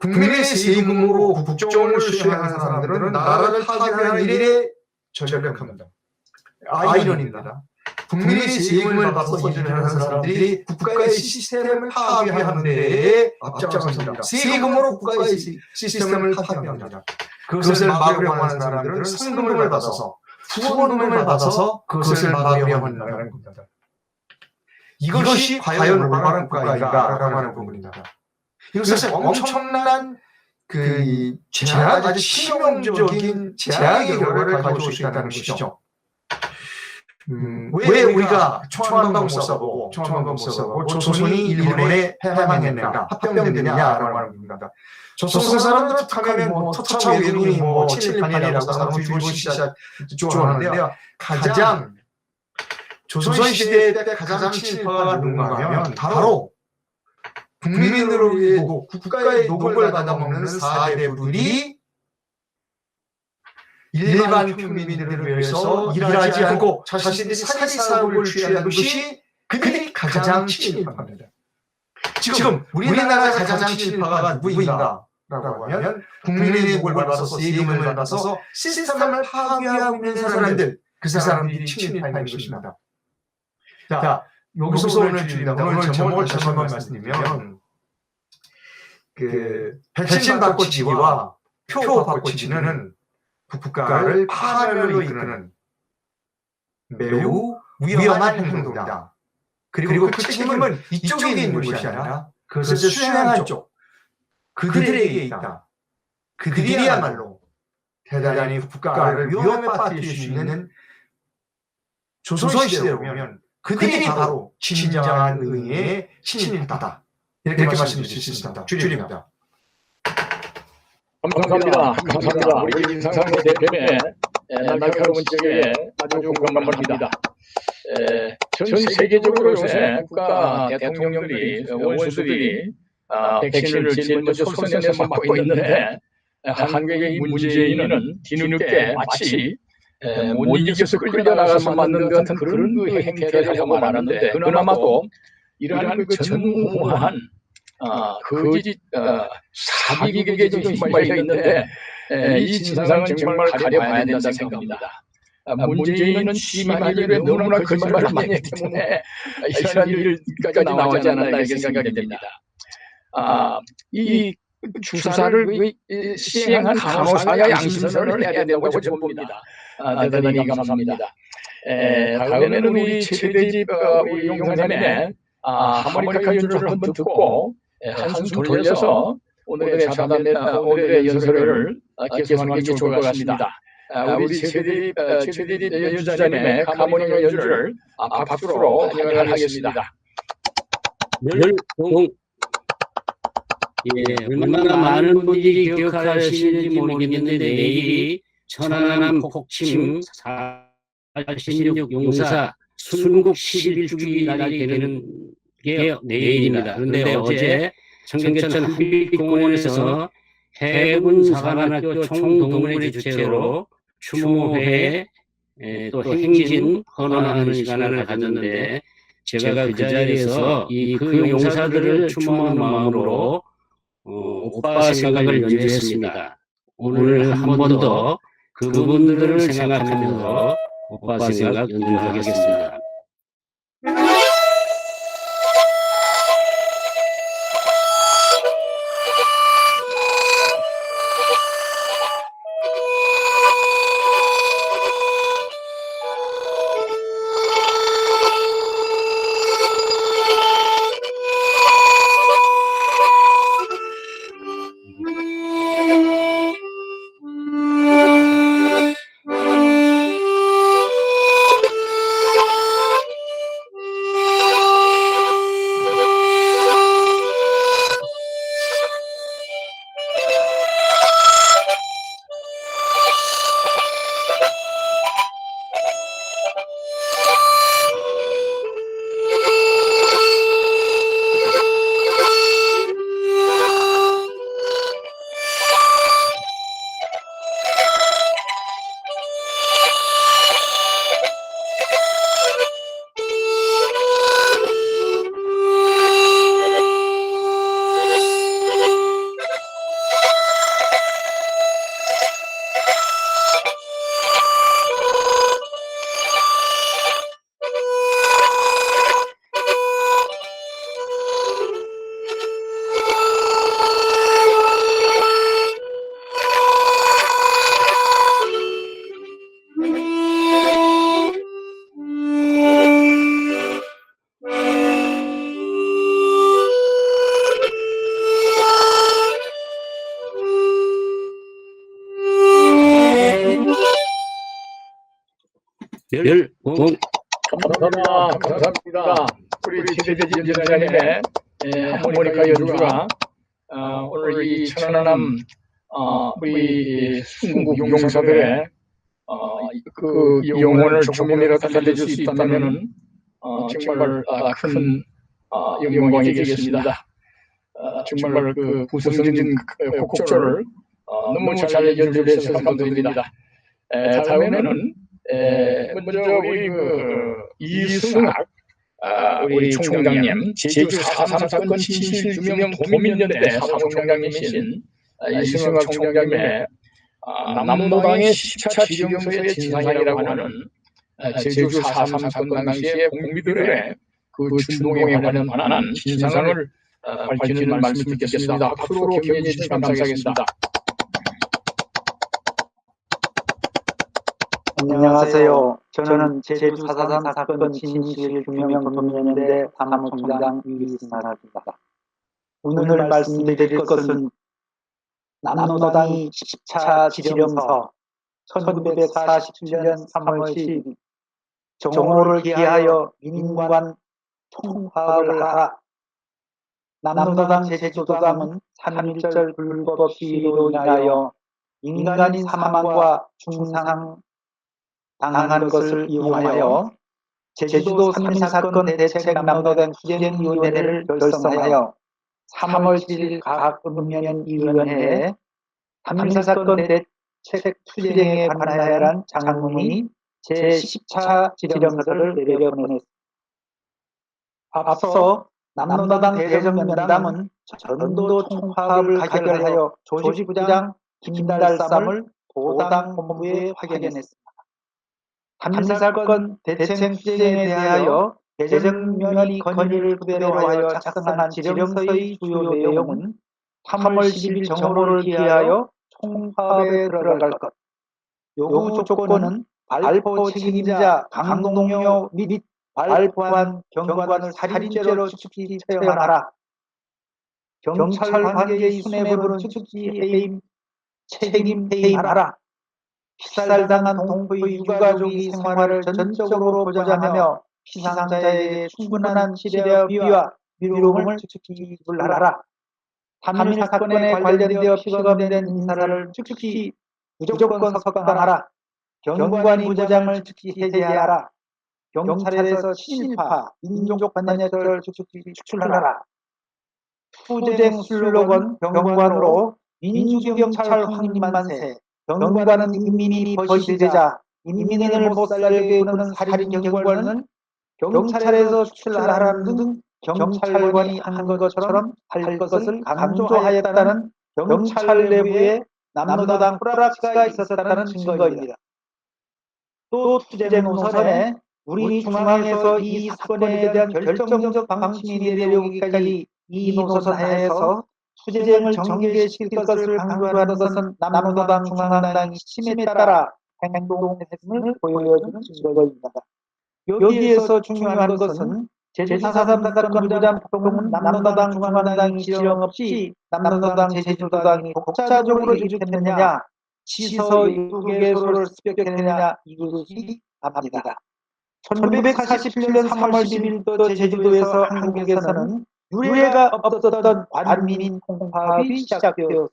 국민의 세금으로 국정을 수행하는 사람들은 나라를 파괴하는 일에 전력합니다. 아이러니입니다. 국민의 세금을 받아서 일을 하는 사람들이 국가의 시스템을 파괴하는 데에 앞장섭니다. 세금으로 국가의 시스템을 파괴합니다. 그것을 막으려고 하는 사람들은 상금을 받아서 후원금을 받아서 그것을 막으려고 한다는 겁니다. 이것이 과연 올바른 국가인가라고 하는 부분입니다. 이것은 엄청난 아주 치명적인 재앙의 결과를 가져올 수 있다는 것이죠. 왜 우리가 총한방 못 쏴보고 조선이 일본에 해방했는가, 합병됐느냐라고 하는 겁니다. 조선 사람들 툭하면 토차 외국인이 친일반이라고 사람을 주입시키자 좋아하는데요. 가장 조선시대 때 가장 친일파가 누군가 하면 바로 국민들을 위해 국가의 녹을 받아먹는 4대부들이 일반 평민들을 위해서 일하지 않고 자신들이 사리사욕을 취하는 것이 그들이 가장 친일파입니다. 지금 우리나라의 가장 친일파가 누구인가? 라고 하면 국민의 녹을 받아서 세금을 받아서 시스템을 파괴하고 있는 사람들, 그 사람들이 친일파인 것입니다. 자, 여기서 오늘 주입니다. 오늘 제목을 다시 한번 말씀드리면 백신 바꿔치기와 표 바꿔치기는 국가를 파멸로 이끄는 매우 위험한 행동이다. 그리고 그 책임은 이쪽에 있는 것이 아니라 그것을 수행한 쪽, 그들에게 있다. 그들이야말로 대단히 국가를 위험에 빠뜨릴 수 있는 조선시대로 보면 그들이 바로 진정한 의미의 친일파다. 이렇게 말씀드릴 수 있습니다. 줄입니다. 감사합니다. 우리 임상의 대표의 날카로운 지적에 아주 공감을 합니다. 전 세계적으로 요새 국가 대통령들이, 원수들이 백신을 제일 먼저 손선에서 맞고 있는데 한국의 이 문재인은 뒤늦게 마치 못 이겨서 끌려나가서 맞는 것 같은 그런 그 행태를 하고 말았는데 그나마도 이러한 그 전무후무한 거짓 사기극에 좀 휘말려 있는데 이 진상은 정말 가려봐야 된다 생각합니다. 문재인은 취임한 이후에 너무나 거짓말을 많이 했기 때문에 이런 일까지 나오지 않았나 이렇게 생각이 됩니다. 이 주사를 시행한 간호사가 양심선언을 해야 된다고 저는 봅니다. 대단히 감사합니다. 다음에는 우리 최대집 우리 용사님의 하모니카 연주를 한번 듣고 한숨 돌려서 오늘의 오늘의 연설을 계속하는 게 좋을 것 같습니다. 우리 최대집 연주자님의 하모니카 연주를 박수로 환영을 하겠습니다. 얼마나 많은 분들이 기억하시는지 모르겠는데 내일이 천안함 폭침 46 용사 순국 11주기 날이 되는 게 내일입니다. 그런데 어제 청계천 한빛공원에서 해군 사관학교 총동문회 주최로 추모회 또 행진 헌원하는 시간을 가졌는데 제가 그 자리에서 그 용사들을 추모하는 마음으로 오빠 생각을 연주했습니다. 오늘 한 번 더 그분들을 생각하면서 오빠 생각 연주하겠습니다. 열공 감사합니다. 우리 최대진 전장님의 하모니카 연주가 오늘 이 천안함 우리 순국 용사들의 그 영혼을 조금이라도 살려줄 수 있다면은 정말 큰 영광이 되겠습니다. 정말 그 구성진 곡조를 너무 잘 연주해서 감사드립니다. 다음에는 먼저 우리 이승학 우리 총장님, 제주 4.3 사건 진실 규명 도민연대 사무총장님이신 이승학 총장님의 남노당의 10차 지령서의 진상이라고 하는 제주 4.3 사건 당시의 공미들의 그 준동에 관한 진상을 밝히는 말씀을 듣겠습니다. 앞으로 격려해 주시면 감사하겠습니다. 안녕하세요. 저는 제주 4.3 사건 진실 규명 도민연대 사무총장 이승학입니다. 오늘 말씀드릴 것은 남노당이 10차 지령서 1947년 3월 10일 정오를 기하여 민관 총파업을 하라. 남노당 제주도당은 3.1절 불법 시위로 인하여 인간인 사망과 중상 당한 것을 이용하여 제주도 3.1 사건 대책 남노당 투쟁위원회를 결성하여 3월 7일 각읍면위원회에 3.1 사건 대책 투쟁에 관하여야 한 장문이 제10차 지령서를 내려보냈습니다. 앞서 남노당 대정연담은 전도 총파업을 가결하여 조직부장 김달삼을 도당 본부에 확인했습니다. 3.1 사건 대책 투쟁에 대하여 대정면이 건의를 부대로 하여 작성한 지령서의 주요 내용은 3월 10일 정오를 기하여 총파업에 들어갈 것, 요구 조건은 발포 책임자 강동료 및 발포한 경관을 살인죄로 즉시 처형하라. 경찰 관계의 수뇌부는 즉시 해임, 책임 해임하라. 피살당한 동포의 유가족의 생활을 전적으로 보장하며 피상자에게 충분한 치료비와 위로금을 즉시 지불하라. 3.1 사건에 관련되어 피감된 인사를 즉시 무조건 석방하라. 경관이 무장을 즉시 해제하라. 경찰에서 친일파, 민족반역을 즉시 추출하라. 투쟁 슬로건 경관으로 민주경찰 황림만세, 경관은 인민이 벗이 되자 인민을 못살게 구는 살인 경관은 경찰에서 출하라는 등 경찰관이 한 것처럼 할 것을 강조하였다는 경찰 내부에 남로당 프락치가 있었다는 증거입니다. 또 투쟁 노선에 우리 중앙에서 이 사건에 대한 결정적 방침이 내려오기까지 이 노선 하에서 투쟁을 전개시킬 것을 강조하는 것은 남로당 중앙당이 심에 따라 행동했음을 보여주는 증거입니다. 여기에서 중요한 것은 제주 4.3 사건 무장 폭동은 남로당 중앙당이 지령 없이 남로당 제주도당이 독자적으로 일으켰느냐, 시서 12개소를 습격했느냐, 이것이 답니다. 1947년 3월 10일도 제주도에서 한국에서는 유례가 없었던 관민 통합이 시작되었습니다.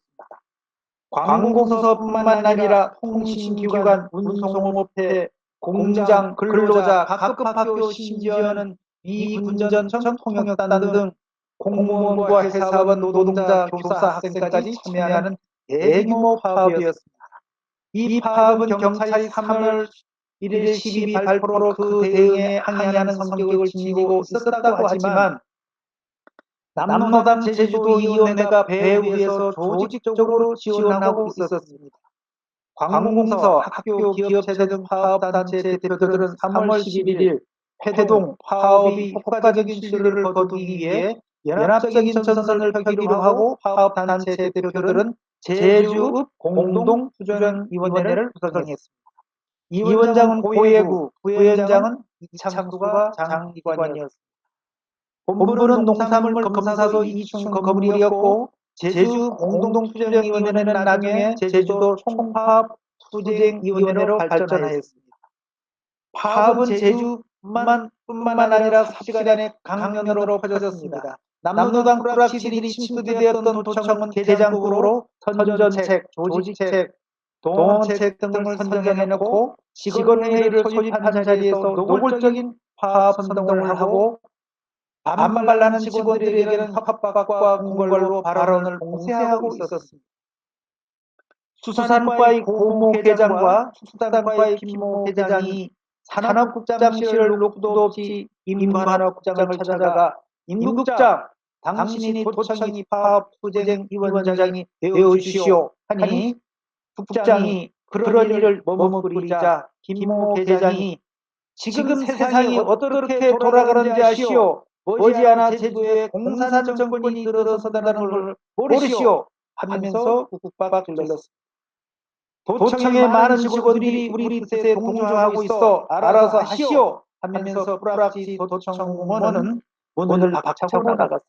관공서뿐만 아니라 통신기관, 운송업체, 공장, 근로자, 각급 학교, 심지어는 미군전청 통역단 등 공무원과 회사원, 노동자, 교사, 학생까지 참여하는 대규모 파업이었습니다. 이 파업은 경찰이 3월 1일 12 발포로 그 대응에 항의하는 성격을 지니고 있었다고 하지만 남로당 제주도위원회가 배후에서 조직적으로 지원하고 있었습니다. 관공서, 학교, 기업체 등 파업단체 대표들은 3월 11일 패동 파업이 효과적인 실효를 거두기 위해 연합적인 전선을 펴기로 하고 파업단체 대표들은 제주읍 공동투쟁위원회를 구성했습니다. 이 위원장은 고예구, 부위원장은 이창수가 장기관이었습니다. 본부는 농산물 검사소 이충 건물이었고 제주 공동투쟁위원회는 나중에 제주도 총파업투쟁위원회로 발전하였습니다. 파업은 제주뿐만 아니라 삽시간에 강연으로 퍼졌습니다. 남로당 불확실히 침투되었던 도청은 대장국으로 선전책, 조직책, 동원책 등을 선정해놓고 직원회의를 소집한 자리에서 노골적인 파업 선동을 하고 반발하는 직원들에게는 협박과 공갈로 발언을 봉쇄하고 있었습니다. 수산과의 고모 회장과 수산과의 김모 회장이 산업국장실을 녹도 없이 임관업국장을 찾아가 임국장, 당신이 도청이 파업투쟁위원장이 되어주시오 하니 국장이 그런 일을 머뭇거리자 김모 회장이 지금 세상이 어떻게 돌아가는지 아시오? 머지않아 제주에 공산 정권이 들어선다는 걸 모르시오 하면서 욱박 질렀습니다. 도청의 많은 직원들이 우리 뜻에 동조하고 있어 알아서 하시오 하면서 프락시 도청 공무원은 문을 박차고 나갔습니다.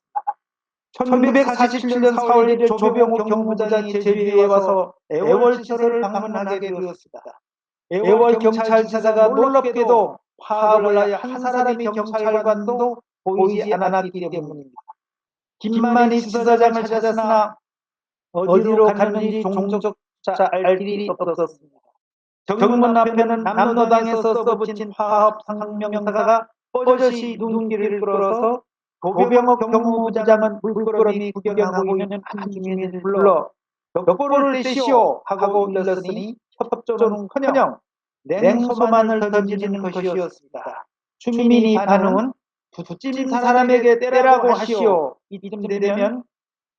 1947년 4월 1일 조병욱 경무부장이 제주에 와서 애월시설을 방문하게 되었습니다. 애월 경찰지사가 놀랍게도 파업을 하여 한 사람의 경찰관도 보이지 않았기 때문입니다. 김만희 지사장을 찾았으나 어디로 갔는지 종족자 알 길이 없었습니다. 정문 앞에는 남로당에서 써붙인 파업 상명사가 뻗어시 눈길을 끌어서 조병욱 경무부장은 물끄러미 구경하고 있는 한 주민을 불러 벽보를 떼시오 하고 일렀으니 협조는커녕 냉소만을 던지는 것이었습니다. 주민이 반응은 두찜 사람에게 떼라고 하시오. 이쯤 되면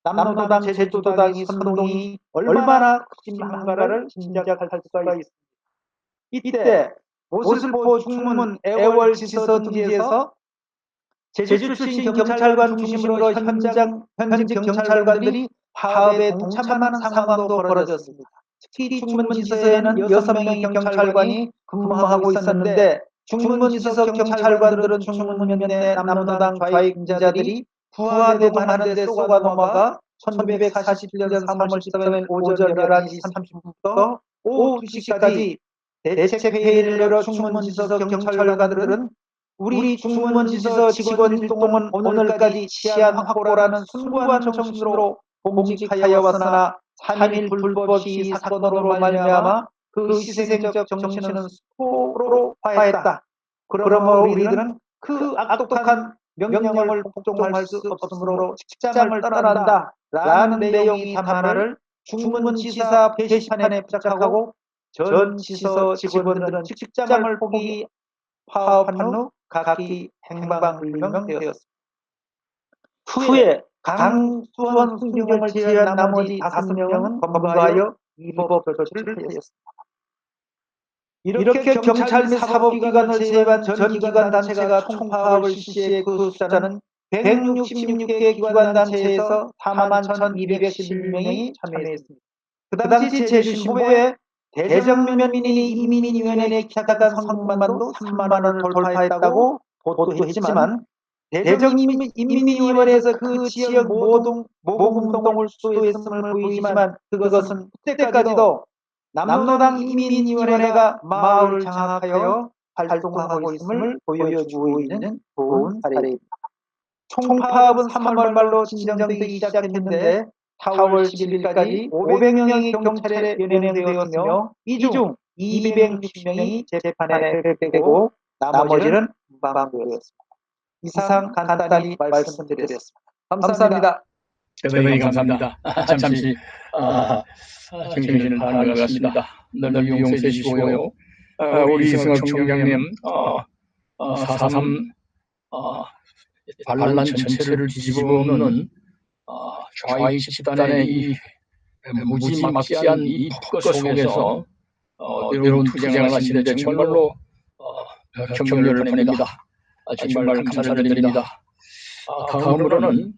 남로당 제주도당이 선동이 얼마나 찜한가를 짐작할 수가 있습니다. 이때 모슬포 중문 애월지서 등지에서 제주 출신 경찰관 중심으로 현직 경찰관들이 파업에 동참하는 상황도 벌어졌습니다. 특히 중문지서에는 6명의 경찰관이 근무하고 있었는데 중문지서 경찰관들은 중문연대 남로당 좌익자들이 부하되고 하는데 쏘가 넘어가 1947년 3월 13일 오전 11시 30분부터 오후 2시까지 대책회의를 열어 중문지서 경찰관들은 우리 중문지서 직원 일동은 오늘까지 치안 확보라는 숭고한 정신으로 봉직하여 왔으나 3일 불법 시위 사건으로 말미암아 그 희생적 정신은 수포로 화했다. 그러므로 우리들은 그 악독한 명령을 복종할 수 없으므로 직장을 떠난다. 라는 내용의 담화를 중문지사 게시판에 부착하고 전 지서 직원들은 직장을 포기 파업한 후 각기 행방 불명되었습니다. 후에 강수원 순경을 제외한 나머지 5명은 검거하여 위법 조치를 하였습니다. 이렇게 경찰 및 사법기관을 제외한 전 기관 단체가 총파업을 실시해 그 숫자는 166개 기관 단체에서 41,211명이 참여했습니다. 그 당시 제주신보에 대정면민이 이민위원회에 기탁한 선동만도 3만 원을 돌파했다고 보도했지만 대정인민위원회에서 그 지역 모금운동을 수도했음을 보이지만 그것은 그때까지도 남로당 인민위원회가 마을을 장악하여 활동하고 있음을 보여주고 있는 좋은 사례입니다. 총파업은 3월 말로 진정되기 시작했는데 4월 11일까지 500명이 경찰에 연행되었으며 이 중 260명이 재판에 회부되고 나머지는 무방되었습니다. 이상 간단히 말씀드렸습니다. 감사합니다. 대단히 감사합니다. 잠시 정신을 나눠갔습니다. 너무 용서해주시고요. 우리 이승학 총장님 4.3 반란 전체를 뒤집어 엎는 좌익 집단의 이 무지막지한 이 폭거 속에서 여러분 투쟁을 하시는데 정말로 격려를 보냅니다. 정말 감사를 드립니다. 다음으로는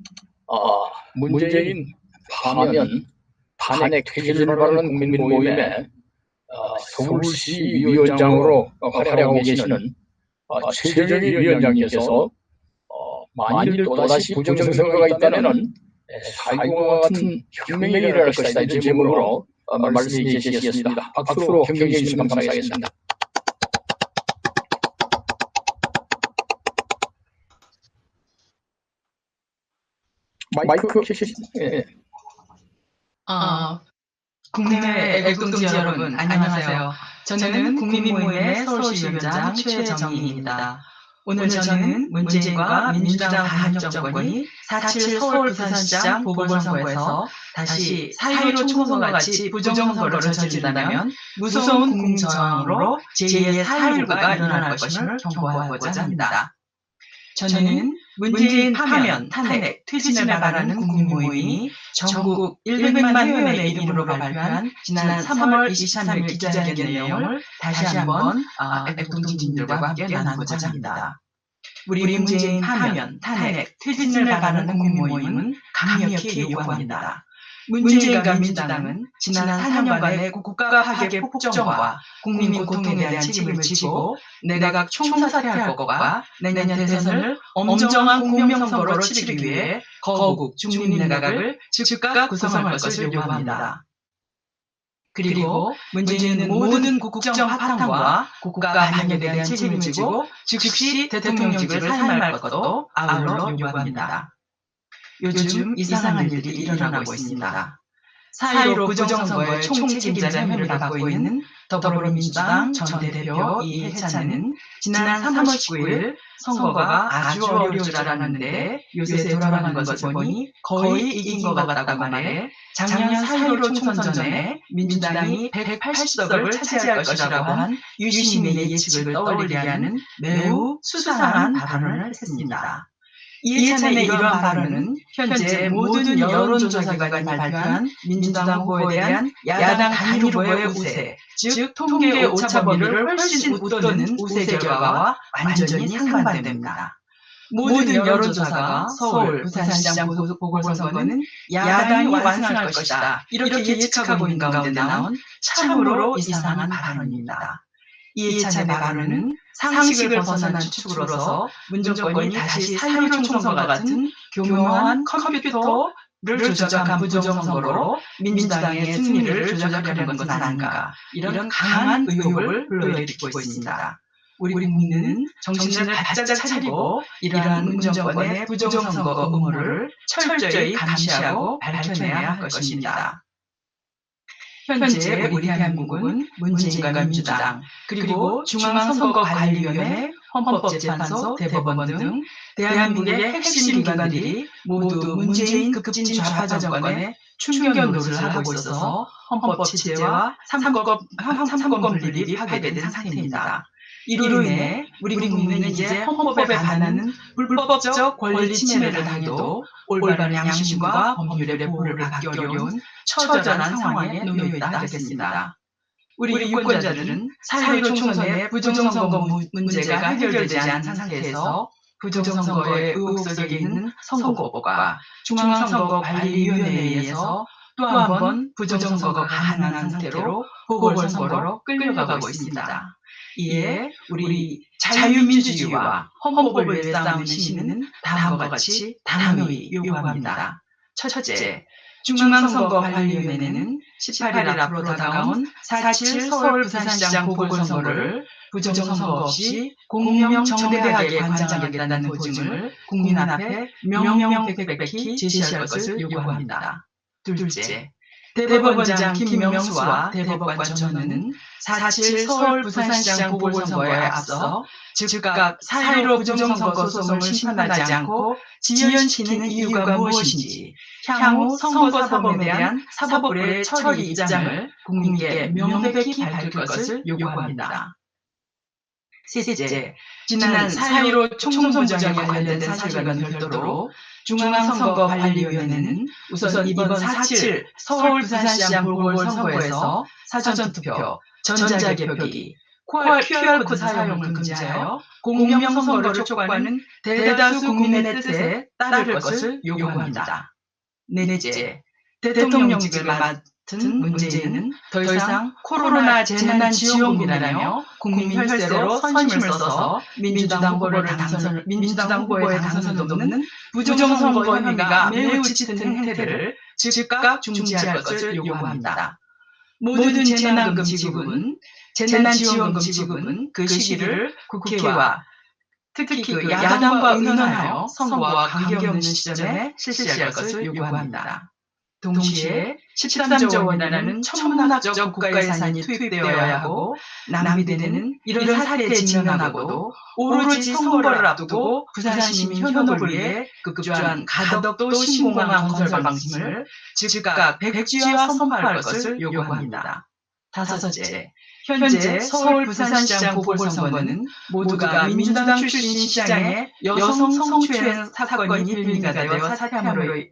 문재인 파면 탄핵 퇴진을 바라는 국민 모임에 서울시 위원장으로 활약하고 계시는 최정희 위원장님께서 만일 또다시 부정선거가 있다면 사이공과 같은 혁명이 일어날 것이다 이런 제목으로 말씀해 주시겠습니다. 박수로 경경해 주시면 감사하겠습니다. 마이크 켜주시죠. 국민의 애국동지 여러분, 안녕하세요. 저는 국민모임의 서울시위원장 최정희입니다. 오늘 저는 문재인과 민주당 반역정권이 4.7 서울 부산시장 보궐선거에서 다시 4.15 총선과 같이 부정선거를 저지른다면 무서운 국민저항으로 제2의 4.19가 일어날 것임을 경고하고자 합니다. 저는 문재인 파면, 탄핵, 퇴진을 바라는 국민모임이 전국 100만 회원의 이름으로 발표한 지난 3월 23일 기자회견 내용을 다시 한번 애국동지님들과 함께 나누고자 합니다. 우리 문재인 파면, 탄핵, 퇴진을 바라는 국민모임은 강력히 요구합니다. 문재인과 민주당은 지난 4년간의 국가 파괴 폭정과 국민 고통에 대한 책임을 지고 내각 총사퇴할 것과 내년 대선을 엄정한 공명선거로 치르기 위해 거국 중립내각을 즉각 구성할 것을 요구합니다. 그리고 문재인은 모든 국정 파탄과 국가 반역에 대한 책임을 지고 즉시 대통령직을 사임할 것도 아울러 요구합니다. 요즘 이상한 일들이 일어나고 있습니다. 4.15 부정선거의 총책임자 혐의를 받고 있는 더불어민주당 전 대표 이해찬은 지난 3월 19일 선거가 아주 어려울 줄 알았는데 요새 돌아가는 것을 보니 거의 이긴 것 같다고 말해 작년 4.15 총선 전에 민주당이 180석을 차지할 것이라고 한 유시민의 예측을 떠올리게 하는 매우 수상한 발언을 했습니다. 이해찬의 이러한 발언은 현재 모든 여론조사기관이 발표한 민주당 후보에 대한 야당 단일 후보의 우세, 즉 통계 오차 범위를 훨씬 웃도는 우세 결과와 완전히 상반됩니다. 모든 여론조사가 서울, 부산시장 보궐선거는 야당이 완승할 것이다 이렇게 예측하고 있는 가운데 나온 참으로 이상한 발언입니다. 이해찬의 발언은 상식을 벗어난 추측으로서 문정권이 다시 4.15 총선과 같은 교묘한 컴퓨터를 조작한 부정선거로 민주당의 승리를 조작하려는 것은 아닌가 이런 강한 의혹을 불러일으키고 있습니다. 우리 국민은 정신을 바짝 차리고 이러한 문정권의 부정선거 음모를 철저히 감시하고 밝혀내야 할 것입니다. 현재 우리 대한민국은 문재인과 민주당 그리고 중앙선거관리위원회, 헌법재판소, 대법원 등 대한민국의 핵심 기관들이 모두 문재인 급진 좌파 정권의 충견 노릇을 하고 있어서 헌법 체제와 삼권 분립이 파괴된 상태입니다. 이로 인해 우리 국민은 이제 헌법에 반하는 불법적 권리 침해를 당해도 올바른 양심과 법률의 보호를 받기 어려운 처절한 상황에 놓여 있다 하겠습니다. 우리 유권자들은 4.15 총선의 부정선거 문제가 해결되지 않은 상태에서 부정선거의 의혹 속에 있는 선거법과 중앙선거관리위원회에 의해서 또 한 번 부정선거가 가능한 상태로 보궐선거로 끌려가고 있습니다. 이에 우리 자유민주주의와 헌법을 위해 싸우는 시민은 다음과 같이 단호히 요구합니다. 첫째, 중앙선거관리위원회는 18일 앞으로 다가온 4.7 서울 부산시장 보궐선거를 부정선거 없이 공명정대하게 관장하겠다는 보증을 국민 앞에 명명백백히 제시할 것을 요구합니다. 둘째, 대법원장 김명수와 대법관 전원은 4.7 서울 부산시장 보궐선거에 앞서 즉각 4.15 부정선거 소송을 심판하지 않고 지연시키는 이유가 무엇인지 향후 선거사범에 대한 사법부의 처리 입장을 국민께 명백히 밝힐 것을 요구합니다. 셋째, 지난 4.15 총선 부정에 관련된 사실과는 별도로 중앙선거관리위원회는 우선 이번 4.7 서울 부산시장 보궐선거에서 사전투표, 전자개표기, QR코드 사용을 금지하여 공명선거를 촉구하는 대다수 국민의 뜻에 따를 것을 요구합니다. 넷째, 대통령직을 맡은 문재인은 더 이상 코로나 재난지원금이라며 국민 혈세로 선심을 써서 민주당 후보의 당선을 돕는 부정선거 혐의가 매우 짙은 행태를 즉각 중지할 것을 요구합니다. 모든 재난금 지급은 재난지원금 지급은 그 시기를 국회와 특히 그 야당과 의논하여 선거와 관계없는 시점에 실시할 것을 요구합니다. 동시에 13조 원이라는 천문학적 국가예산이 투입되어야 하고 낭비되는 이런 사태에 직면하고도 오로지 선거를 앞두고 부산시민 현업을 위해 급조한 가덕도 신공항 건설 방침을 즉각 백지화 선포할 것을 요구합니다. 다섯째, 현재 서울 부산시장 보궐선거는 모두가 민주당 출신 시장의 여성 성추행 사건이 빌미가 되어 사퇴함으로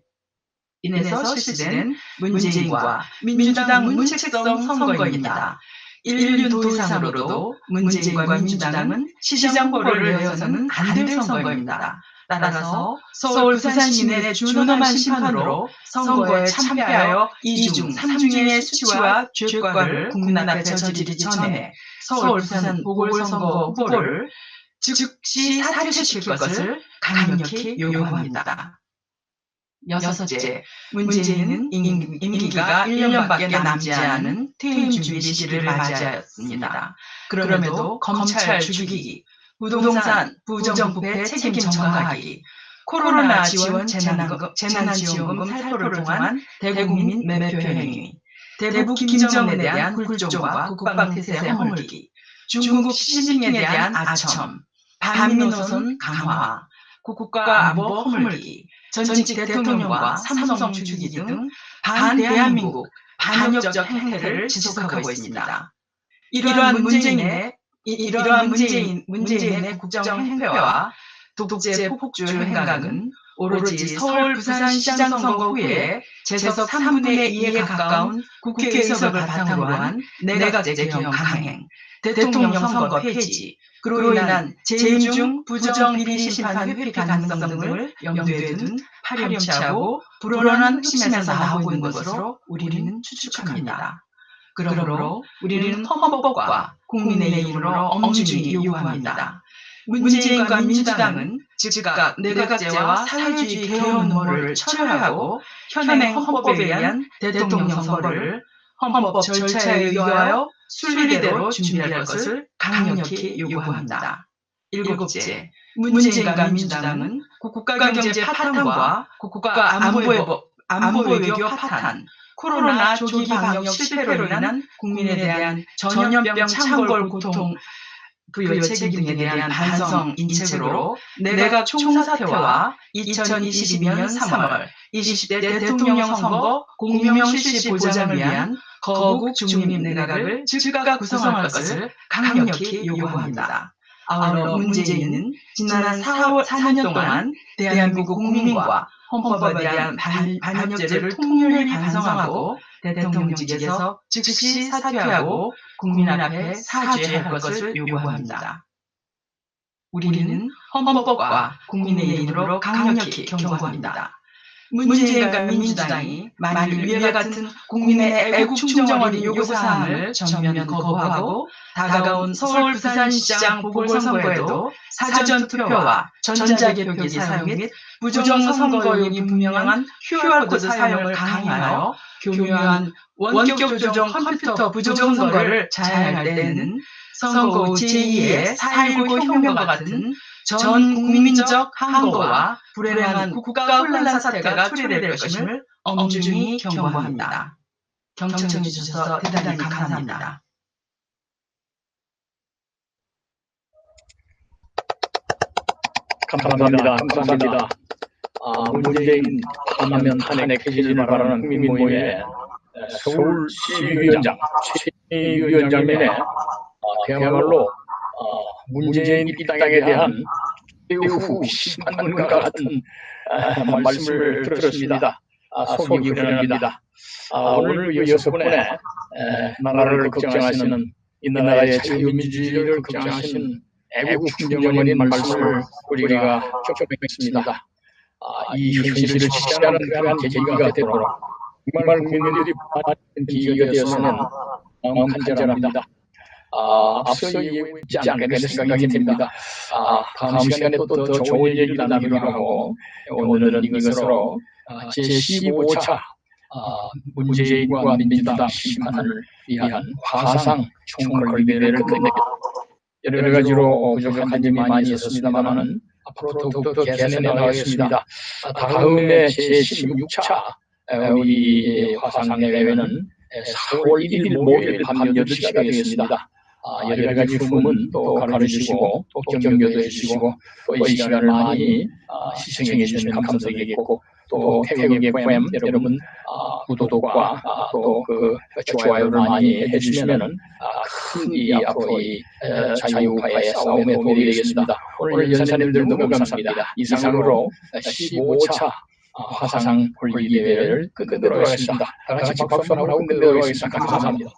인해서 실시된 문재인과 민주당 문책성 선거입니다. 인륜 도의상으로도 문재인과 민주당은 시장보를 내어서는 안 될 선거입니다. 따라서 서울 부산시민의 준엄한 심판으로 선거에 참패하여 2중, 3중의 수치와 죄과를 국민 앞에 저지르기 전에 서울 부산 보궐선거 후보를 즉시 사퇴시킬 것을 강력히 요구합니다. 여섯째, 문재인은 임기가 1년밖에 남지 않은 퇴임 준비 시기를 맞이하였습니다. 그럼에도 검찰 죽이기, 부동산 부정부패 책임 전가하기, 코로나 지원 재난지원금 살포를 통한 대국민 매표 행위, 대북 김정은에 대한 굴종과 국방태세 허물기, 중국 시진핑에 대한 아첨, 반미노선 강화, 국가안보 허물기, 전직 대통령과 삼성 죽이기 등 반대한민국 반역적 행태를 지속하고 있습니다. 이러한 문재인의 국정 행패와 독재 폭주 행각은 오로지 서울 부산시장 선거 후에 재석 3분의 2에 가까운 국회의석을 바탕으로 한 내각제 개혁 강행, 대통령 선거 폐지, 그로 인한 재임 중 부정 비리 심판 회피 가능성 등을 염두에 둔 파렴치하고 불온한 흑심에서 나오고 있는 것으로 우리는 추측합니다. 그러므로 우리는 헌법과 국민의힘으로 엄중히 요구합니다. 문재인과 민주당은 즉각 내각제와 사회주의 개헌 음모를 철회하고 현행 헌법에 의한 대통령 선거를 헌법 절차에 의거하여 순리대로 준비할 것을 강력히 요구합니다. 일곱째, 문재인과 민주당은 국가경제 파탄과 국가안보외교 파탄, 코로나 조기 방역 실패로 인한 국민에 대한 전염병 창궐 고통 부여 책임 등에 대한 반성 인책으로 내각 총사퇴와 2022년 3월 20대 대통령 선거 공명 실시 보장을 위한 거국 중립 내각을 즉각 구성할 것을 강력히 요구합니다. 아울러 문재인은 지난 4년 동안 대한민국 국민과 헌법에 대한 반역죄를 통렬히 반성하고 대통령직에서 즉시 사퇴하고 국민 앞에 사죄할 것을 요구합니다. 우리는 헌법과 국민의힘으로 강력히 경고합니다. 문재인과 민주당이 만일 위와 같은 국민의 애국 충정 어린 요구사항을 전면 거부하고 다가온 서울 부산시장 보궐선거에도 사전투표와 전자개표기 사용 및 부정선거용이 분명한 QR코드 사용을 강행하여 교묘한 원격 조정 컴퓨터 부정선거를 자행할 때는 선거 후 제2의 4.19 혁명과 같은 전 국민적 항거와 불행한 국가 혼란 사태가 초래될 것임을 엄중히 경고합니다. 경청해 주셔서 대단히 감사합니다. 감사합니다. 감사합니다. 문재인 탄하면 탄핵 해지를 바라는 국민모임의 서울시위원장 최위원장님의 그야말로 문재인 입당에 대한 후 심판과 같은 말씀을 들었습니다. 속이 후련합니다. 오늘 6분의 나라를 걱정하시는 이 나라의 자유민주주의를 걱정하시는 애국 충정어린 말씀을 우리가 겪어뵙습니다. 이 현실을 지시하는 그러한 계기가 되도록 정말 국민들이 바라는 계기가 되어서는 마음 간절합니다. 앞서 얘기하지 않겠는 생각이 듭니다. 다음 시간에 또 더 좋은 얘기를 나누기로 하고 오늘은 이것으로 제15차 문재인과 민주당 심판을 위한 화상 총궐기대회를 끝내겠습니다. 여러 가지로 부족한 점이 많이 있었습니다만은 앞으로 더욱더 개선해 나가겠습니다. 다음에 제16차 우리 화상대회는 4월 1일 목요일 밤 8시가 되겠습니다. 여러 가지 후문 또 가르치시고 또 격려도 해주시고 또 이 시간을 많이 시청해 주시는 감사드리겠고 또 태국의 FM 여러분 구독과 또 그 좋아요를 많이 해주시면은 큰 이 앞으로 이 자유파의 싸움에 도움이 되겠습니다. 오늘 연사님들 너무 감사합니다. 이상으로 15차 화상 홀기 대회를 끝내도록 하겠습니다. 다 같이 박수 한번 하고 끝내도록 하겠습니다. 감사합니다.